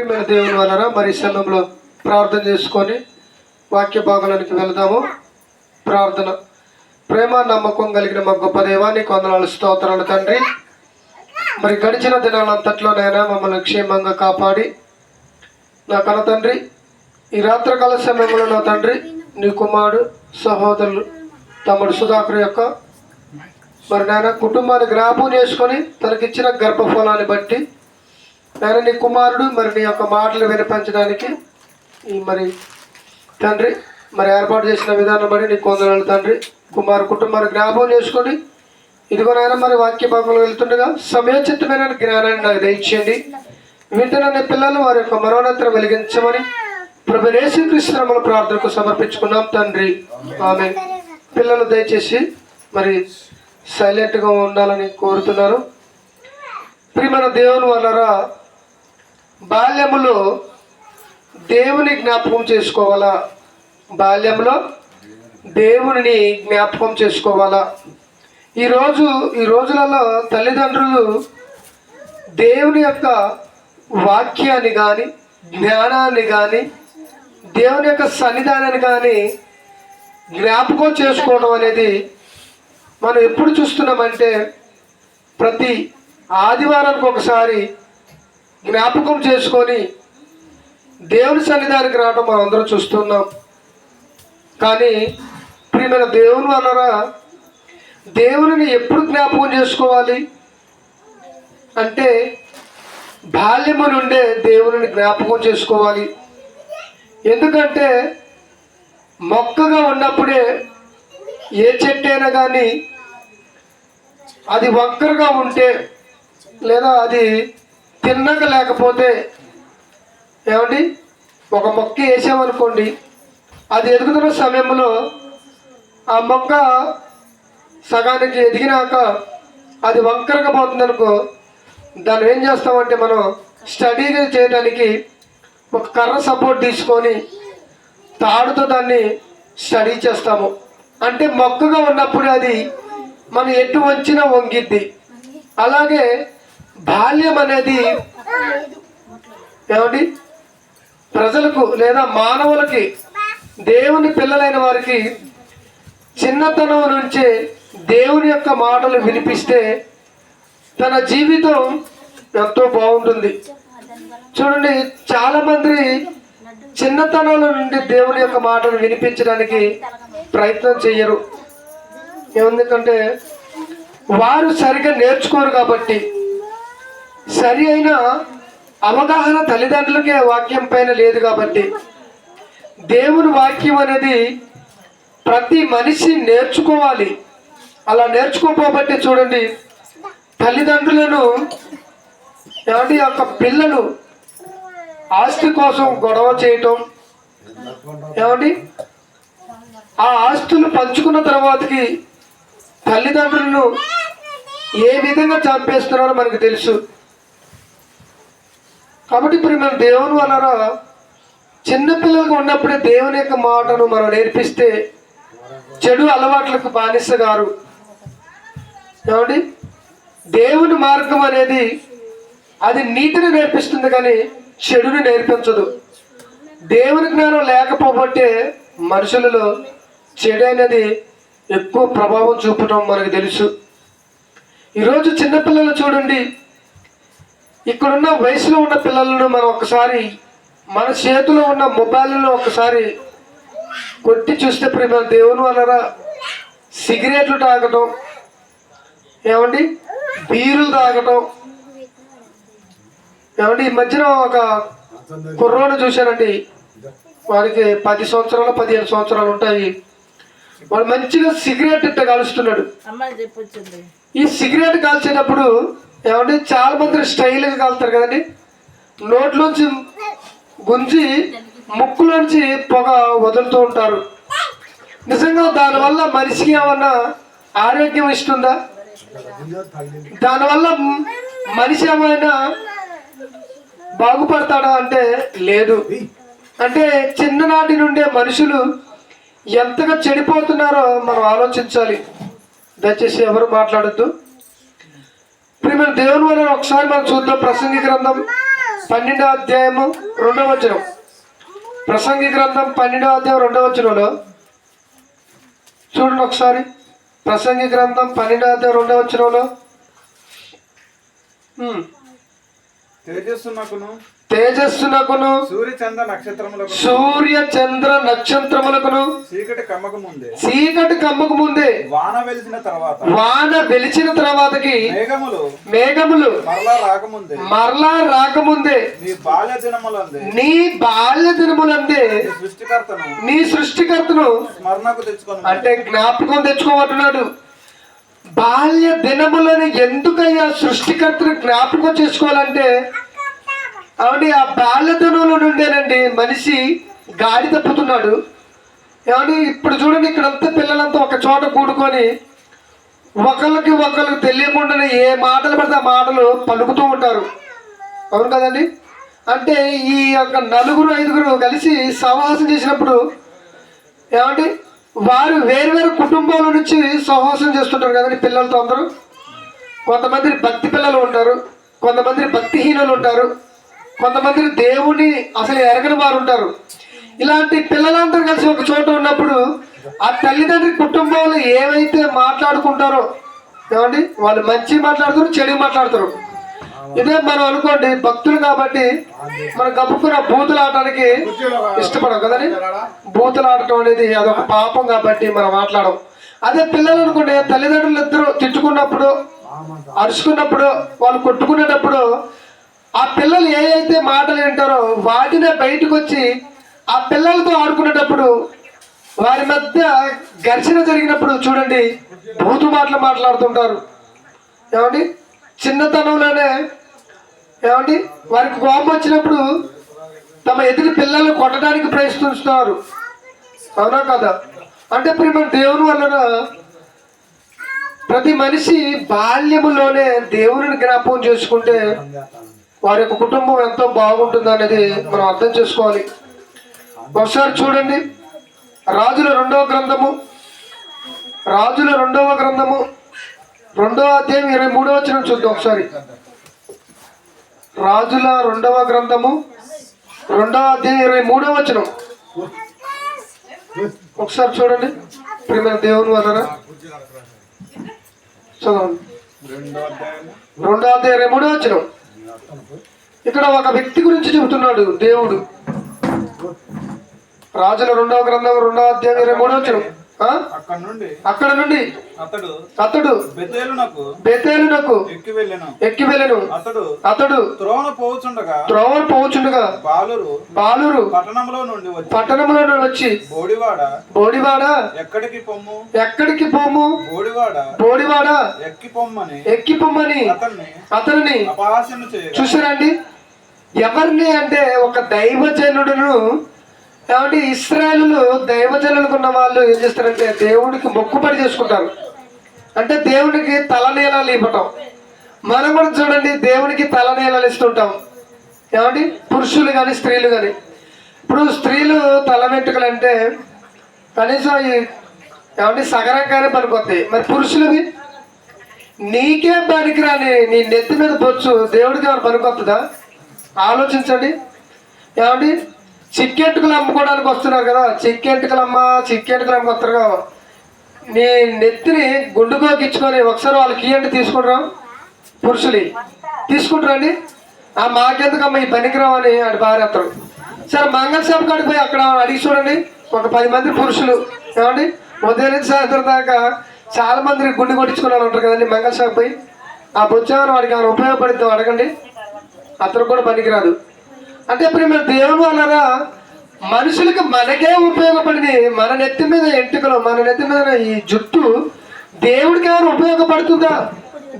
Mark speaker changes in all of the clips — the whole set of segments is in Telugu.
Speaker 1: మన దేవుని వలన మరి సమయంలో ప్రార్థన చేసుకొని వాక్య భాగానికి వెళదాము. ప్రార్థన. ప్రేమ నమ్మకం కలిగిన మా గొప్ప దేవానికి వందనాలు, స్తోత్రాలు తండ్రి. మరి గడిచిన దినాలంతట్లోనైనా మమ్మల్ని క్షేమంగా కాపాడి నా కన్న తండ్రి ఈ రాత్రికాల సమయంలో నా తండ్రి నీ కుమారుడు సహోదరులు తమ్ముడు సుధాకర్ యొక్క మరి నాయన కుటుంబాన్ని జ్ఞాపకం చేసుకొని తనకిచ్చిన గర్భఫలాన్ని బట్టి నాయన నీ కుమారుడు మరి నీ యొక్క మాటలు వినిపించడానికి ఈ మరి తండ్రి మరి ఏర్పాటు చేసిన విధానం బట్టి నీకు వందనాలు తండ్రి. కుమారు కుటుంబాన్ని జ్ఞాపకం చేసుకొని ఇదిగోనైనా మరి వాక్య భాగంలో వెళ్తుండగా సమయోచితమైన జ్ఞానాన్ని నాకు దయచేయండి. వింటున్న పిల్లలు వారి యొక్క మనోనేత్రం వెలిగించమని ప్రభువైన యేసుక్రీస్తు నామములో ప్రార్థనకు సమర్పించుకున్నాం తండ్రి, ఆమేన్. పిల్లలు దయచేసి మరి సైలెంట్గా ఉండాలని కోరుతున్నారు. ప్రియమైన దేవుని వలన బాల్యములో దేవుని జ్ఞాపకం చేసుకోవాలా, బాల్యంలో దేవుని జ్ఞాపకం చేసుకోవాలా. ఈ రోజులలో తల్లిదండ్రులు దేవుని యొక్క వాక్యాన్ని కానీ జ్ఞానాన్ని కానీ దేవుని యొక్క సన్నిధానాన్ని కానీ జ్ఞాపకం చేసుకోవడం అనేది మనం ఎప్పుడు చూస్తున్నామంటే ప్రతి ఆదివారానికి ఒకసారి జ్ఞాపకం చేసుకొని దేవుని సన్నిధానికి రావడం మనం అందరం చూస్తున్నాం. కానీ ప్రియమైన దేవుని వలన దేవుని ఎప్పుడు జ్ఞాపకం చేసుకోవాలి అంటే బాల్యము నుండే దేవుని జ్ఞాపకం చేసుకోవాలి. ఎందుకంటే మొక్కగా ఉన్నప్పుడే ఏ చెట్టు అయినా కానీ అది వంకరగా ఉంటే లేదా అది తిన్నగా లేకపోతే ఏమండి ఒక మొక్క వేసామనుకోండి, అది ఎదుగుతున్న సమయంలో ఆ మొక్క సగానికి ఎదిగినాక అది వంకరగా పోతుందనుకో, దాన్ని ఏం చేస్తామంటే మనం స్టడీ చేయడానికి ఒక కర్ర సపోర్ట్ తీసుకొని తాడుతో దాన్ని స్టడీ చేస్తాము. అంటే మొక్కగా ఉన్నప్పుడు అది మనం ఎటు వంచినా వంగిద్ది. అలాగే బాల్యం అనేది ఏమండి ప్రజలకు లేదా మానవులకి దేవుని పిల్లలైన వారికి చిన్నతనం నుంచే దేవుని యొక్క మాటలు వినిపిస్తే తన జీవితం ఎంతో బాగుంటుంది. చూడండి, చాలామంది చిన్నతనంలో నుండి దేవుని యొక్క మాటలు వినిపించడానికి ప్రయత్నం చెయ్యరు. ఎందుకంటే వారు సరిగా నేర్చుకోరు కాబట్టి, సరి అయిన అవగాహన తల్లిదండ్రులకే వాక్యం పైన లేదు కాబట్టి. దేవుని వాక్యం అనేది ప్రతి మనిషి నేర్చుకోవాలి. అలా నేర్చుకోపోబట్టి చూడండి, తల్లిదండ్రులను ఏమంటే యొక్క పిల్లలు ఆస్తి కోసం గొడవ చేయటం, ఏమండి ఆ ఆస్తులు పంచుకున్న తర్వాతకి తల్లిదండ్రులను ఏ విధంగా చంపేస్తున్నారో మనకు తెలుసు. కాబట్టి ఇప్పుడు మనం దేవుని వలన చిన్నపిల్లలకు ఉన్నప్పుడే దేవుని యొక్క మాటను మనం నేర్పిస్తే చెడు అలవాట్లకు బానిస గారు. ఏమండి దేవుని మార్గం అనేది అది నీతిని నేర్పిస్తుంది కానీ చెడుని నేర్పించదు. దేవుని జ్ఞానం లేకపోబట్టే మనుషులలో చెడు అనేది ఎక్కువ ప్రభావం చూపటం మనకు తెలుసు. ఈరోజు చిన్నపిల్లలు చూడండి, ఇక్కడున్న వయసులో ఉన్న పిల్లలను మనం ఒకసారి మన చేతిలో ఉన్న మొబైల్లో ఒకసారి కొట్టి చూస్తే ప్రేమ దేవుని వలన సిగరెట్లు తాగటం, ఏమండి బీరులు తాగటం, ఏమండి ఈ మధ్యన ఒక కుర్రోడు చూశానండి, వాడికి 10 సంవత్సరాలు 15 సంవత్సరాలు ఉంటాయి. వాడు మంచిగా సిగరెట్ ఇట్ట కాలుస్తున్నాడు. ఈ సిగరెట్ కాల్చేటప్పుడు ఏమంటే చాలా మంది స్టైల్గా కాలుతారు కదండి, నోట్లోంచి గుంజి ముక్కులోంచి పొగ వదులుతూ ఉంటారు. నిజంగా దానివల్ల మనిషికి ఏమన్నా ఆరోగ్యం ఇస్తుందా? దానివల్ల మనిషి ఏమైనా బాగుపడతాడా అంటే లేదు. అంటే చిన్ననాటి నుండే మనుషులు ఎంతగా చెడిపోతున్నారో మనం ఆలోచించాలి. దయచేసి ఎవరు మాట్లాడద్దు. ప్రియమైన దేవుని వలన ఒకసారి మనం చూద్దాం. ప్రసంగి గ్రంథం 12వ అధ్యాయము 2వ వచనం. ప్రసంగి గ్రంథం 12వ అధ్యాయం 2వ వచనంలో చూడండి ఒకసారి. ప్రసంగి గ్రంథం 12వ అధ్యాయం 2వ వచనంలో తేజస్సునకును సూర్య చంద్ర నక్షత్రములకును చీకటి కమ్మకు ముందే వాన వెలిచిన తర్వాతకి మేఘములు మరలా రాకముందే నీ బాల్య దినములందే నీ సృష్టికర్తను అంటే జ్ఞాపకం తెచ్చుకోమంటున్నాడు. బాల్య దినములను ఎందుకయ్యా సృష్టికర్తను జ్ఞాపకం చేసుకోవాలంటే ఏమండి ఆ బాల్యతనంలో నుండేనండి మనిషి గాడి తప్పుతున్నాడు. ఏమండి ఇప్పుడు చూడండి, ఇక్కడంతా పిల్లలంతా ఒక చోట కూడుకొని ఒకరికి తెలియకుండానే ఏ మాటలు పడితే ఆ మాటలు పలుకుతూ ఉంటారు. అవును కదండి. అంటే ఈ యొక్క 4-5 కలిసి సహవాసం చేసినప్పుడు ఏమండి వారు వేరు కుటుంబాల నుంచి సహవాసం చేస్తుంటారు కదండి పిల్లలతో అందరూ. కొంతమంది భక్తి పిల్లలు ఉంటారు, కొంతమంది భక్తిహీనులు ఉంటారు, కొంతమంది దేవుని అసలు ఎరగని వారు ఉంటారు. ఇలాంటి పిల్లలందరూ కలిసి ఒక చోట ఉన్నప్పుడు ఆ తల్లిదండ్రి కుటుంబంలో ఏవైతే మాట్లాడుకుంటారో ఏమండి వాళ్ళు మంచి మాట్లాడుతారు, చెడు మాట్లాడతారు. ఇదే మనం అనుకోండి భక్తులు కాబట్టి మనం గబుక్కున బూతులు ఆడటానికి ఇష్టపడం కదండి. బూతులు ఆడటం అనేది అదొక పాపం కాబట్టి మనం మాట్లాడం. అదే పిల్లలు అనుకోండి, తల్లిదండ్రులు ఇద్దరు తిట్టుకున్నప్పుడు, అరుచుకున్నప్పుడు, వాళ్ళు కొట్టుకునేటప్పుడు ఆ పిల్లలు ఏ అయితే మాటలు వింటారో వాటినే బయటకు వచ్చి ఆ పిల్లలతో ఆడుకునేటప్పుడు వారి మధ్య ఘర్షణ జరిగినప్పుడు చూడండి బూతు మాటలు మాట్లాడుతుంటారు. ఏమండి చిన్నతనంలోనే ఏమండి వారికి కోపం వచ్చినప్పుడు తమ ఎదుటి పిల్లలు కొట్టడానికి ప్రయత్నిస్తున్నారు. అవునా కదా. అంటే ఇప్పుడు మన దేవుని వలన ప్రతి మనిషి బాల్యములోనే దేవుని జ్ఞాపకం చేసుకుంటే వారి యొక్క కుటుంబం ఎంతో బాగుంటుంది అనేది మనం అర్థం చేసుకోవాలి. ఒకసారి చూడండి రాజుల 2వ గ్రంథము 2వ అధ్యాయం 23వ వచనం చూద్దాం ఒకసారి. రాజుల 2వ గ్రంథము 2వ అధ్యాయం 23వ వచనం ఒకసారి చూడండి. ప్రియమైన దేవుని వలన చదవండి. 2వ అధ్యాయం 23వ వచనం. ఇక్కడ ఒక వ్యక్తి గురించి చెబుతున్నాడు దేవుడు. రాజుల 2వ గ్రంథం 2వ అధ్యాయం 23వ వచనం. అక్కడ నుండి అతడు బెతేలునకు ఎక్కి వెళ్ళెను. అతడు త్రోవను పోవుచుండగా బాలురు పట్టణంలో నుండి వచ్చి బోడివాడ ఎక్కడికి పోము బోడివాడ ఎక్కి పొమ్మని అతనిని చూసారండి. ఎవరిని అంటే ఒక దైవజనుడును. కాబట్టి ఇశ్రాయేలులు దైవజనులకు ఉన్న వాళ్ళు ఏం చేస్తారంటే దేవుడికి మొక్కుబడి చేసుకుంటారు. అంటే దేవునికి తలనీలాలు ఇవ్వటం. మనం కూడా చూడండి దేవునికి తలనీలాలు ఇస్తుంటాం. ఏమండి పురుషులు కానీ స్త్రీలు కానీ. ఇప్పుడు స్త్రీలు తల వెంట్రుకలు అంటే కనీసం ఏమండి సగరంగానే పనికొస్తాయి. మరి పురుషులవి నీకే పనికిరాని నీ నెత్తి మీద బొచ్చు దేవుడికి ఏమైనా పనికొస్తుందా? ఆలోచించండి. ఏమండి చిక్కెంటుకలు అమ్ముకోవడానికి వస్తున్నారు కదా, చిక్కెంటుకలు అమ్ముకొస్తారు కదా. నీ నెత్తిని గుండుకోకిచ్చుకొని ఒకసారి వాళ్ళకి ఇవ్వండి, తీసుకుంటారా? పురుషులు తీసుకుంటారండి. మాకెందుకమ్మా ఈ పనికిరావని ఆడి భార్యత్తారు. సరే మంగళసాపు కాడికి పోయి అక్కడ అడిగి చూడండి, ఒక 10 మంది పురుషులు ఏమండి ఉదయం నుంచి సాయంత్రం దాకా చాలా మంది గుండు కొట్టించుకున్నారు ఉంటారు కదండి. మంగళసాపు పోయి ఆ బొచ్చామని వాడికి ఏమైనా ఉపయోగపడిద్దాం అడగండి, అతను కూడా పనికిరాదు. అంటే ఇప్పుడు మేము దేవుని వలన మనుషులకి మనకే ఉపయోగపడింది. మన నెత్తి మీద ఎంటుకలు, మన నెత్తి మీద ఈ జుట్టు దేవుడికి ఏమైనా ఉపయోగపడుతుందా?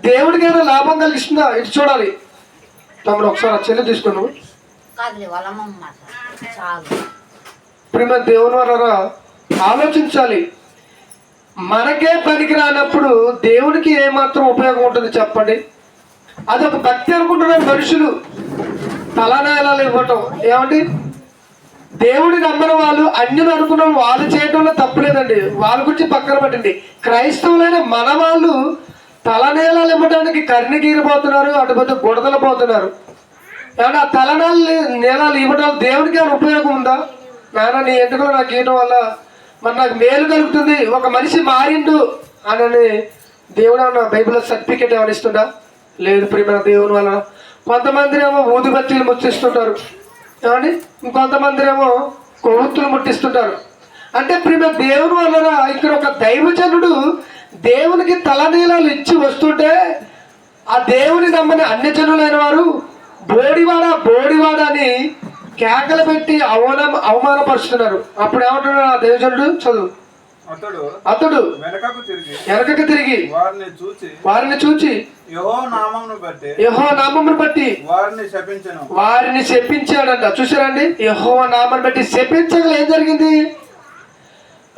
Speaker 1: దేవుడికి ఏమైనా లాభం కలిగిస్తుందా? ఇటు చూడాలి. తమ్ముడు ఒకసారి ఆ చెల్లి తీసుకున్నావు. ఇప్పుడు మేము దేవుని వలన ఆలోచించాలి. మనకే పనికి రానప్పుడు దేవుడికి ఏమాత్రం ఉపయోగం ఉంటుంది చెప్పండి? అదొక భక్తి అనుకుంటున్నారు మనుషులు. తలనేలాలు ఇవ్వటం. ఏమండి దేవుడి నమ్మని వాళ్ళు అన్యులు అనుకున్న వాళ్ళు చేయడంలో తప్పులేదండి, వాళ్ళ గురించి పక్కన పెట్టండి. క్రైస్తవులైన మన వాళ్ళు తలనేలాలు ఇవ్వడానికి కర్ణగిరి పోతున్నారు, అటుపోతే బుడదలు పోతున్నారు. ఏమన్నా ఆ నీలాలు ఇవ్వడం దేవునికి ఏమైనా ఉపయోగం ఉందా? నాన్న నీ ఎంటుకలు నాకు ఇవ్వడం వల్ల మరి నాకు మేలు కలుగుతుంది, ఒక మనిషి మారిండు అని దేవుడు ఏమన్నా బైబిల్లో సర్టిఫికేట్ ఏమైనా ఇస్తుందా? లేదు ప్రియమైన దేవుని వల్ల. కొంతమంది ఏమో ఊదుబత్తీలు ముట్టిస్తుంటారు, ఏమండి, ఇంకొంతమంది ఏమో కొవ్వొత్తులు ముట్టిస్తుంటారు. అంటే ప్రియమైన దేవుని వల్ల ఇక్కడ ఒక దైవజనుడు దేవునికి తలనీలాలు ఇచ్చి వస్తుంటే ఆ దేవుని నమ్మని అన్య జనులైన వారు బోడివాడ అని కేకలు పెట్టి అవమానపరుస్తున్నారు. అప్పుడు ఏమంటున్నాడు ఆ దైవజనుడు? చదువు. అతడు వెనకకు తిరిగి వారిని చూచి యెహోవా నామమును బట్టి వారిని శపించాడంట. చూసారండి, యెహోవా నామమును బట్టి శపించగల ఏం జరిగింది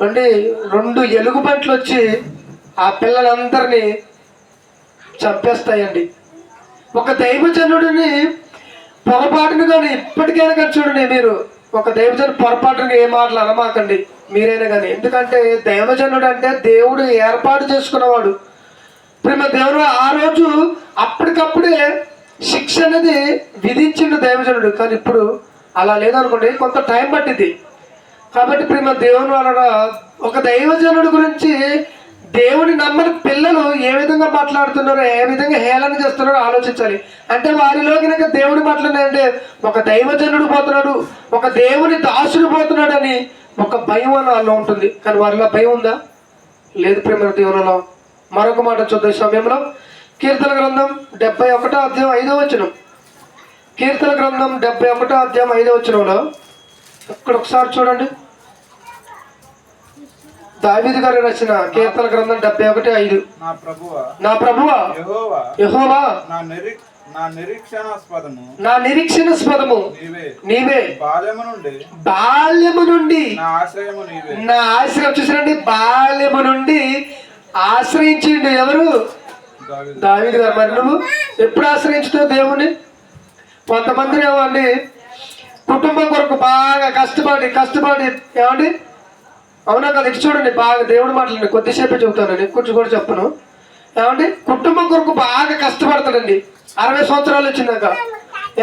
Speaker 1: అండి? 2 ఎలుగుబంట్లు వచ్చి ఆ పిల్లలందరినీ చంపేస్తాయండి. ఒక దైవజనుడిని పొరపాటును కానీ ఇప్పటికైనా కానీ చూడండి, మీరు ఒక దైవజనుడు పొరపాటును ఏ మాటలు అనమాకండి మీరైనా కానీ. ఎందుకంటే దైవజనుడు అంటే దేవుడు ఏర్పాటు చేసుకున్నవాడు. ప్రేమ దేవుడు ఆ రోజు అప్పటికప్పుడే శిక్ష అనేది విధించిండు దైవజనుడు. కానీ ఇప్పుడు అలా లేదనుకోండి, కొంత టైం పట్టింది. కాబట్టి ప్రేమ దేవుని వలన ఒక దైవజనుడి గురించి దేవుని నమ్మని పిల్లలు ఏ విధంగా మాట్లాడుతున్నారో, ఏ విధంగా హేళన చేస్తున్నారో ఆలోచించాలి. అంటే వారిలో కనుక దేవుడి మాట్లాడినాయంటే ఒక దైవజనుడు పోతున్నాడు, ఒక దేవుని దాసుడు పోతున్నాడు అని ఒక భయం వాళ్ళలో ఉంటుంది. కానీ వారిలో భయం ఉందా? లేదు ప్రేమ దేవునిలో. మరొక మాట చూద్దాం ఈ సమయంలో. కీర్తన గ్రంథం 71వ అధ్యాయం 5వ వచనం. కీర్తన గ్రంథం 71వ అధ్యాయం 5వ వచనంలో ఇక్కడ ఒకసారి చూడండి. దావీదు గారు రాసిన కీర్తన గ్రంథం 71:5. నా ప్రభువా యెహోవా నా నిరీక్షణాస్పదము నీవే, బాల్యము నుండి నా ఆశ్రయం. చూసినండి, బాల్యము నుండి ఆశ్రయించిండు ఎవరు? దావీదు గారు. మరి నువ్వు ఎప్పుడు ఆశ్రయించుతావు దేవుని? కొంతమంది ఏమండి కుటుంబం కొరకు బాగా కష్టపడి ఏమండి, అవునా కదా? ఇటు చూడండి, బాగా దేవుడి మాటలండి, కొద్దిసేపే చెబుతానండి, కొంచెం కూడా చెప్పను. ఏమండి, కుటుంబం కొరకు బాగా కష్టపడతాడండి 60 సంవత్సరాలు వచ్చిందాక.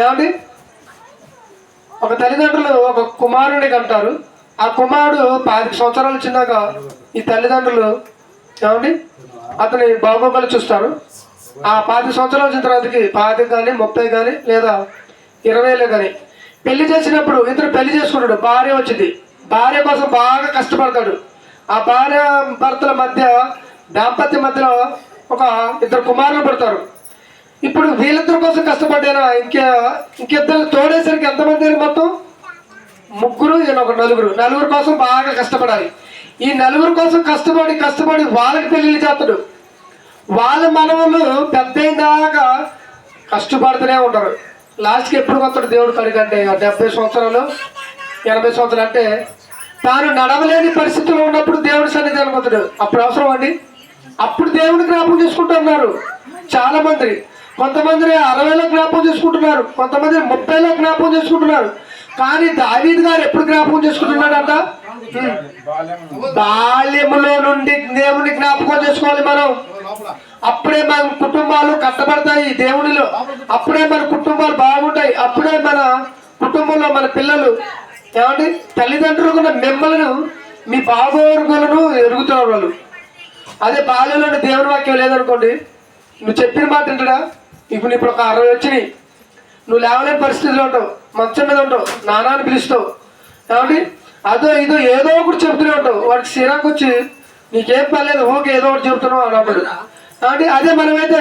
Speaker 1: ఏమండి, ఒక తల్లిదండ్రులు ఒక కుమారుడికి అంటారు, ఆ కుమారుడు 25 సంవత్సరాలు వచ్చిందాక ఈ తల్లిదండ్రులు ఏమండి అతని బాగోగులు చూస్తారు. ఆ 25 సంవత్సరాలు వచ్చిన తర్వాతకి 25 కానీ 30 కానీ లేదా 20 కానీ పెళ్లి చేసినప్పుడు ఇతను పెళ్లి చేసుకున్నాడు, భార్య వచ్చింది. భార్య కోసం బాగా కష్టపడతాడు. ఆ భార్య భర్తల మధ్య దాంపత్య మధ్యలో ఒక 2 కుమారులు పడతారు. ఇప్పుడు వీళ్ళిద్దరి కోసం కష్టపడ్డానా, ఇంకిద్దరు తోడేసరికి ఎంతమంది మొత్తం 3, ఈయన ఒక 4. 4 కోసం బాగా కష్టపడాలి. ఈ 4 కోసం కష్టపడి వాళ్ళకి పెళ్లిళ్ళు చేస్తాడు. వాళ్ళ మనవలు పెద్ద అయినాక కష్టపడుతూనే ఉంటారు. లాస్ట్కి ఎప్పుడు వస్తాడు దేవుడు కాడికి అంటే 70 సంవత్సరాలు 80 సంవత్సరాలు. అంటే తాను నడవలేని పరిస్థితుల్లో ఉన్నప్పుడు దేవుడి సన్నిధానికి వస్తాడు. అప్పుడు అవసరం అండి. అప్పుడు దేవుని జ్ఞాపకం చేసుకుంటున్నారు చాలా మంది. కొంతమంది 60లో జ్ఞాపకం చేసుకుంటున్నారు, కొంతమంది 30లో జ్ఞాపకం చేసుకుంటున్నారు. కానీ దావీదు గారు ఎప్పుడు జ్ఞాపకం చేసుకుంటున్నాడంట? బాల్యములో నుండి దేవుని జ్ఞాపకం చేసుకోవాలి మనం. అప్పుడే మన కుటుంబాలు కట్టబడతాయి దేవునిలో, అప్పుడే మన కుటుంబాలు బాగుంటాయి, అప్పుడే మన కుటుంబంలో మన పిల్లలు ఏమండి తల్లిదండ్రులు కూడా మిమ్మల్ని మీ బాగోగులను ఎరుగుతున్నారు వాళ్ళు. అదే బాల్యంలో దేవుని వాక్యం లేదనుకోండి, నువ్వు చెప్పిన మాట వింటాడా? ఇప్పుడు ఒక 60 వచ్చినాయి, నువ్వు లేవలేని పరిస్థితిలో ఉంటావు, మంచం మీద ఉంటావు, నానాన్ని పిలుస్తావు, ఏమండి అదో ఇదో ఏదో ఒకటి చెబుతూనే ఉంటావు. వాడికి సిరాకు వచ్చి నీకేం పర్లేదు ఓకే ఏదో ఒకటి చెబుతున్నావు అన్నప్పుడు. కాబట్టి అదే మనమైతే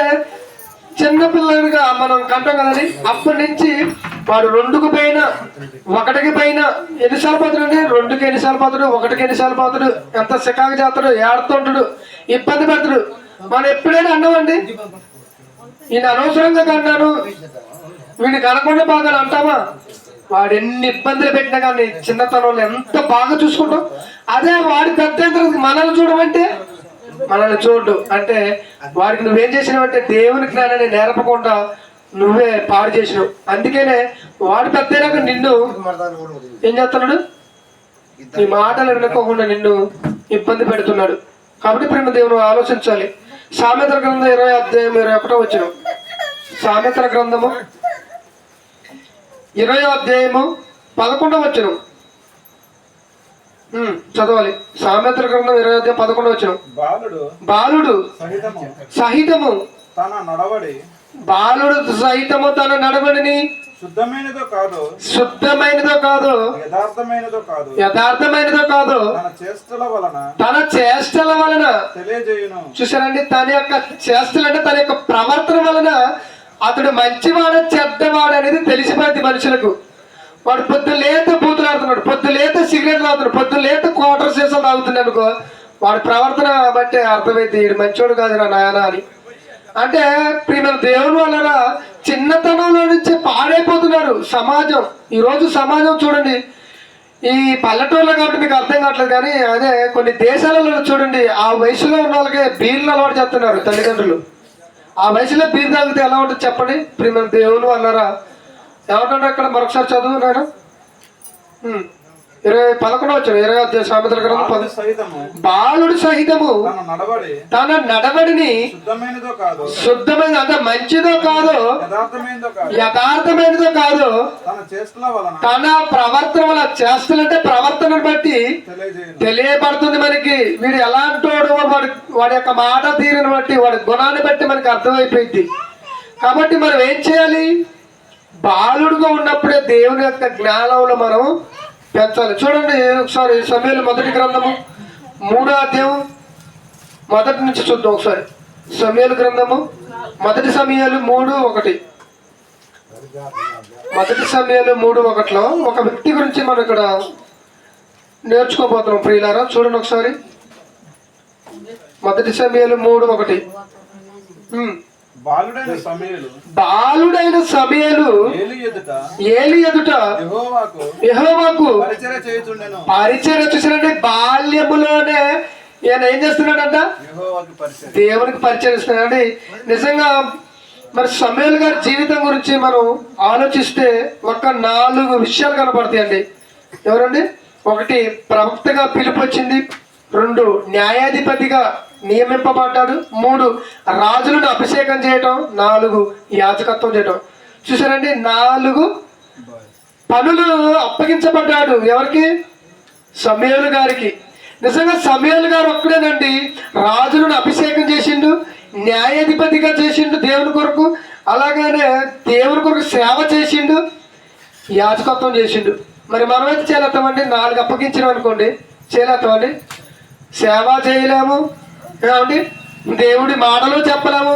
Speaker 1: చిన్నపిల్లలుగా మనం కంటాం కదండి, అప్పటి నుంచి వాడు 2కు పైన 1కి పైన ఎన్నిసార్లు పోతాడండి? 2కి ఎన్నిసార్లు పోతాడు, 1కి ఎన్నిసార్లు పోతాడు, ఎంత సికాకు చేస్తాడు, ఏడుతుంటాడు, ఇబ్బంది పెడతాడు. మనం ఎప్పుడైనా అన్నామండి ఈయన అనవసరంగా కన్నాను, వీడిని కనకుండా బాగా అంటామా? వాడు ఎన్ని ఇబ్బందులు పెట్టినా కానీ చిన్నతనంలో ఎంత బాగా చూసుకుంటాం. అదే వాడి పెద్ద మనల్ని చూడమంటే మనల్ని చూడు అంటే వాడికి నువ్వేం చేసినావంటే దేవుని జ్ఞానాన్ని నేర్పకుండా నువ్వే పాడు చేసినావు. అందుకనే వాడు పెద్దయినాక నిన్ను ఏం చేస్తున్నాడు? నీ మాటలు వినకోకుండా నిన్ను ఇబ్బంది పెడుతున్నాడు. కాబట్టి ప్రేమ దేవుని ఆలోచించాలి. సామెతల గ్రంథం 20వ అధ్యాయం 21వ వచనం. సామెతల గ్రంథము 20వ అధ్యాయము 11వ వచనం చదవాలి. సామెతల గ్రంథం 20వ అధ్యాయం 11వ వచనం. బాలుడు సహితము
Speaker 2: తన నడవడి
Speaker 1: బాలుడు సహితము తన నడవడిని
Speaker 2: శుద్ధమైనదో కాదు
Speaker 1: యథార్థమైనదో కాదు తన చేష్టల వలన
Speaker 2: తెలియజేయును.
Speaker 1: చూసారండి, తన యొక్క చేష్టలు అంటే తన యొక్క ప్రవర్తన వలన అతడు మంచివాడ చెడ్డవాడు అనేది తెలిసిపోయింది మనుషులకు. వాడు పొద్దులేత బూతులు ఆడుతున్నాడు, పొద్దులేత సిగరెట్లు తాగుతున్నాడు, పొద్దులేత క్వార్టర్ సీసాలు తాగుతున్నాడు అనుకో, వాడి ప్రవర్తన బట్టి అర్థమైంది వీడు మంచోడు కాదు నా నాయన అని. అంటే ప్రియమైన దేవుని వలన చిన్నతనంలో నుంచి పాడైపోతున్నారు సమాజం. ఈరోజు సమాజం చూడండి, ఈ పల్లెటూరులో కాబట్టి మీకు అర్థం కావట్లేదు కానీ అదే కొన్ని దేశాలలో చూడండి, ఆ వయసులో ఉన్న వాళ్ళకి బీర్లు అలవాటు చేస్తున్నారు తల్లిదండ్రులు. ఆ వయసులో బీర్ తాగితే ఎలా ఉంటుంది చెప్పండి ప్రియమైన దేవుని వలన. ఏమంటాడు అక్కడ మరొకసారి చదువు నాయన. 11వ వచనం 20వ అధ్యాయం సామెతల గ్రంథం. బాలుడు సహితము తన నడవడిని శుద్ధమైన అంటే మంచిదో కాదో యథార్థమైనదో కాదో తన ప్రవర్తన వల్ల చేస్తులంటే ప్రవర్తనను బట్టి తెలియబడుతుంది మనకి. వీడు ఎలాంటోడు వాడి యొక్క మాట తీరుని బట్టి వాడి గుణాన్ని బట్టి మనకి అర్థమైపోయింది. కాబట్టి మనం ఏం చేయాలి? బాలుడుగా ఉన్నప్పుడే దేవుని యొక్క జ్ఞానంలో మనం పెంచాలి. చూడండి ఒకసారి సమూయేలు మొదటి గ్రంథము 3వ అధ్యాయం మొదటి నుంచి చూద్దాం ఒకసారి. సమూయేలు గ్రంథము మొదటి సమూయేలు 3:1. మొదటి సమూయేలు 3:1లో ఒక వ్యక్తి గురించి మనం ఇక్కడ నేర్చుకోబోతున్నాం ప్రియులారా. చూడండి ఒకసారి మొదటి సమూయేలు 3:1. బాలుడైన సమూయేలు ఏలి ఎదుట యెహోవాకు పరిచర్య చూసినండి. బాల్యములోనే ఈయన ఏం చేస్తున్నాడంట? దేవునికి పరిచయం ఇస్తున్నాడండి. నిజంగా మరి సమూయేలు గారి జీవితం గురించి మనం ఆలోచిస్తే ఒక 4 విషయాలు కనపడతాయండి. ఎవరండి? 1 ప్రవక్తగా పిలుపు వచ్చింది, 2 న్యాయాధిపతిగా నియమింపబడ్డాడు, 3 రాజులను అభిషేకం చేయటం, 4 యాజకత్వం చేయటం. చూసారండి 4 పనులు అప్పగించబడ్డాడు. ఎవరికి? సమూయేలు గారికి. నిజంగా సమూయేలు గారు ఒక్కడేనండి రాజులను అభిషేకం చేసిండు, న్యాయాధిపతిగా చేసిండు దేవుని కొరకు, అలాగనే దేవుని కొరకు సేవ చేసిండు, యాజకత్వం చేసిండు. మరి మనమైతే చేయలేస్తామండి? 4 అప్పగించినాం అనుకోండి, చేయలేస్తామండి? సేవ చేయలేము ఏమండి, దేవుడి మాటలు చెప్పలేము,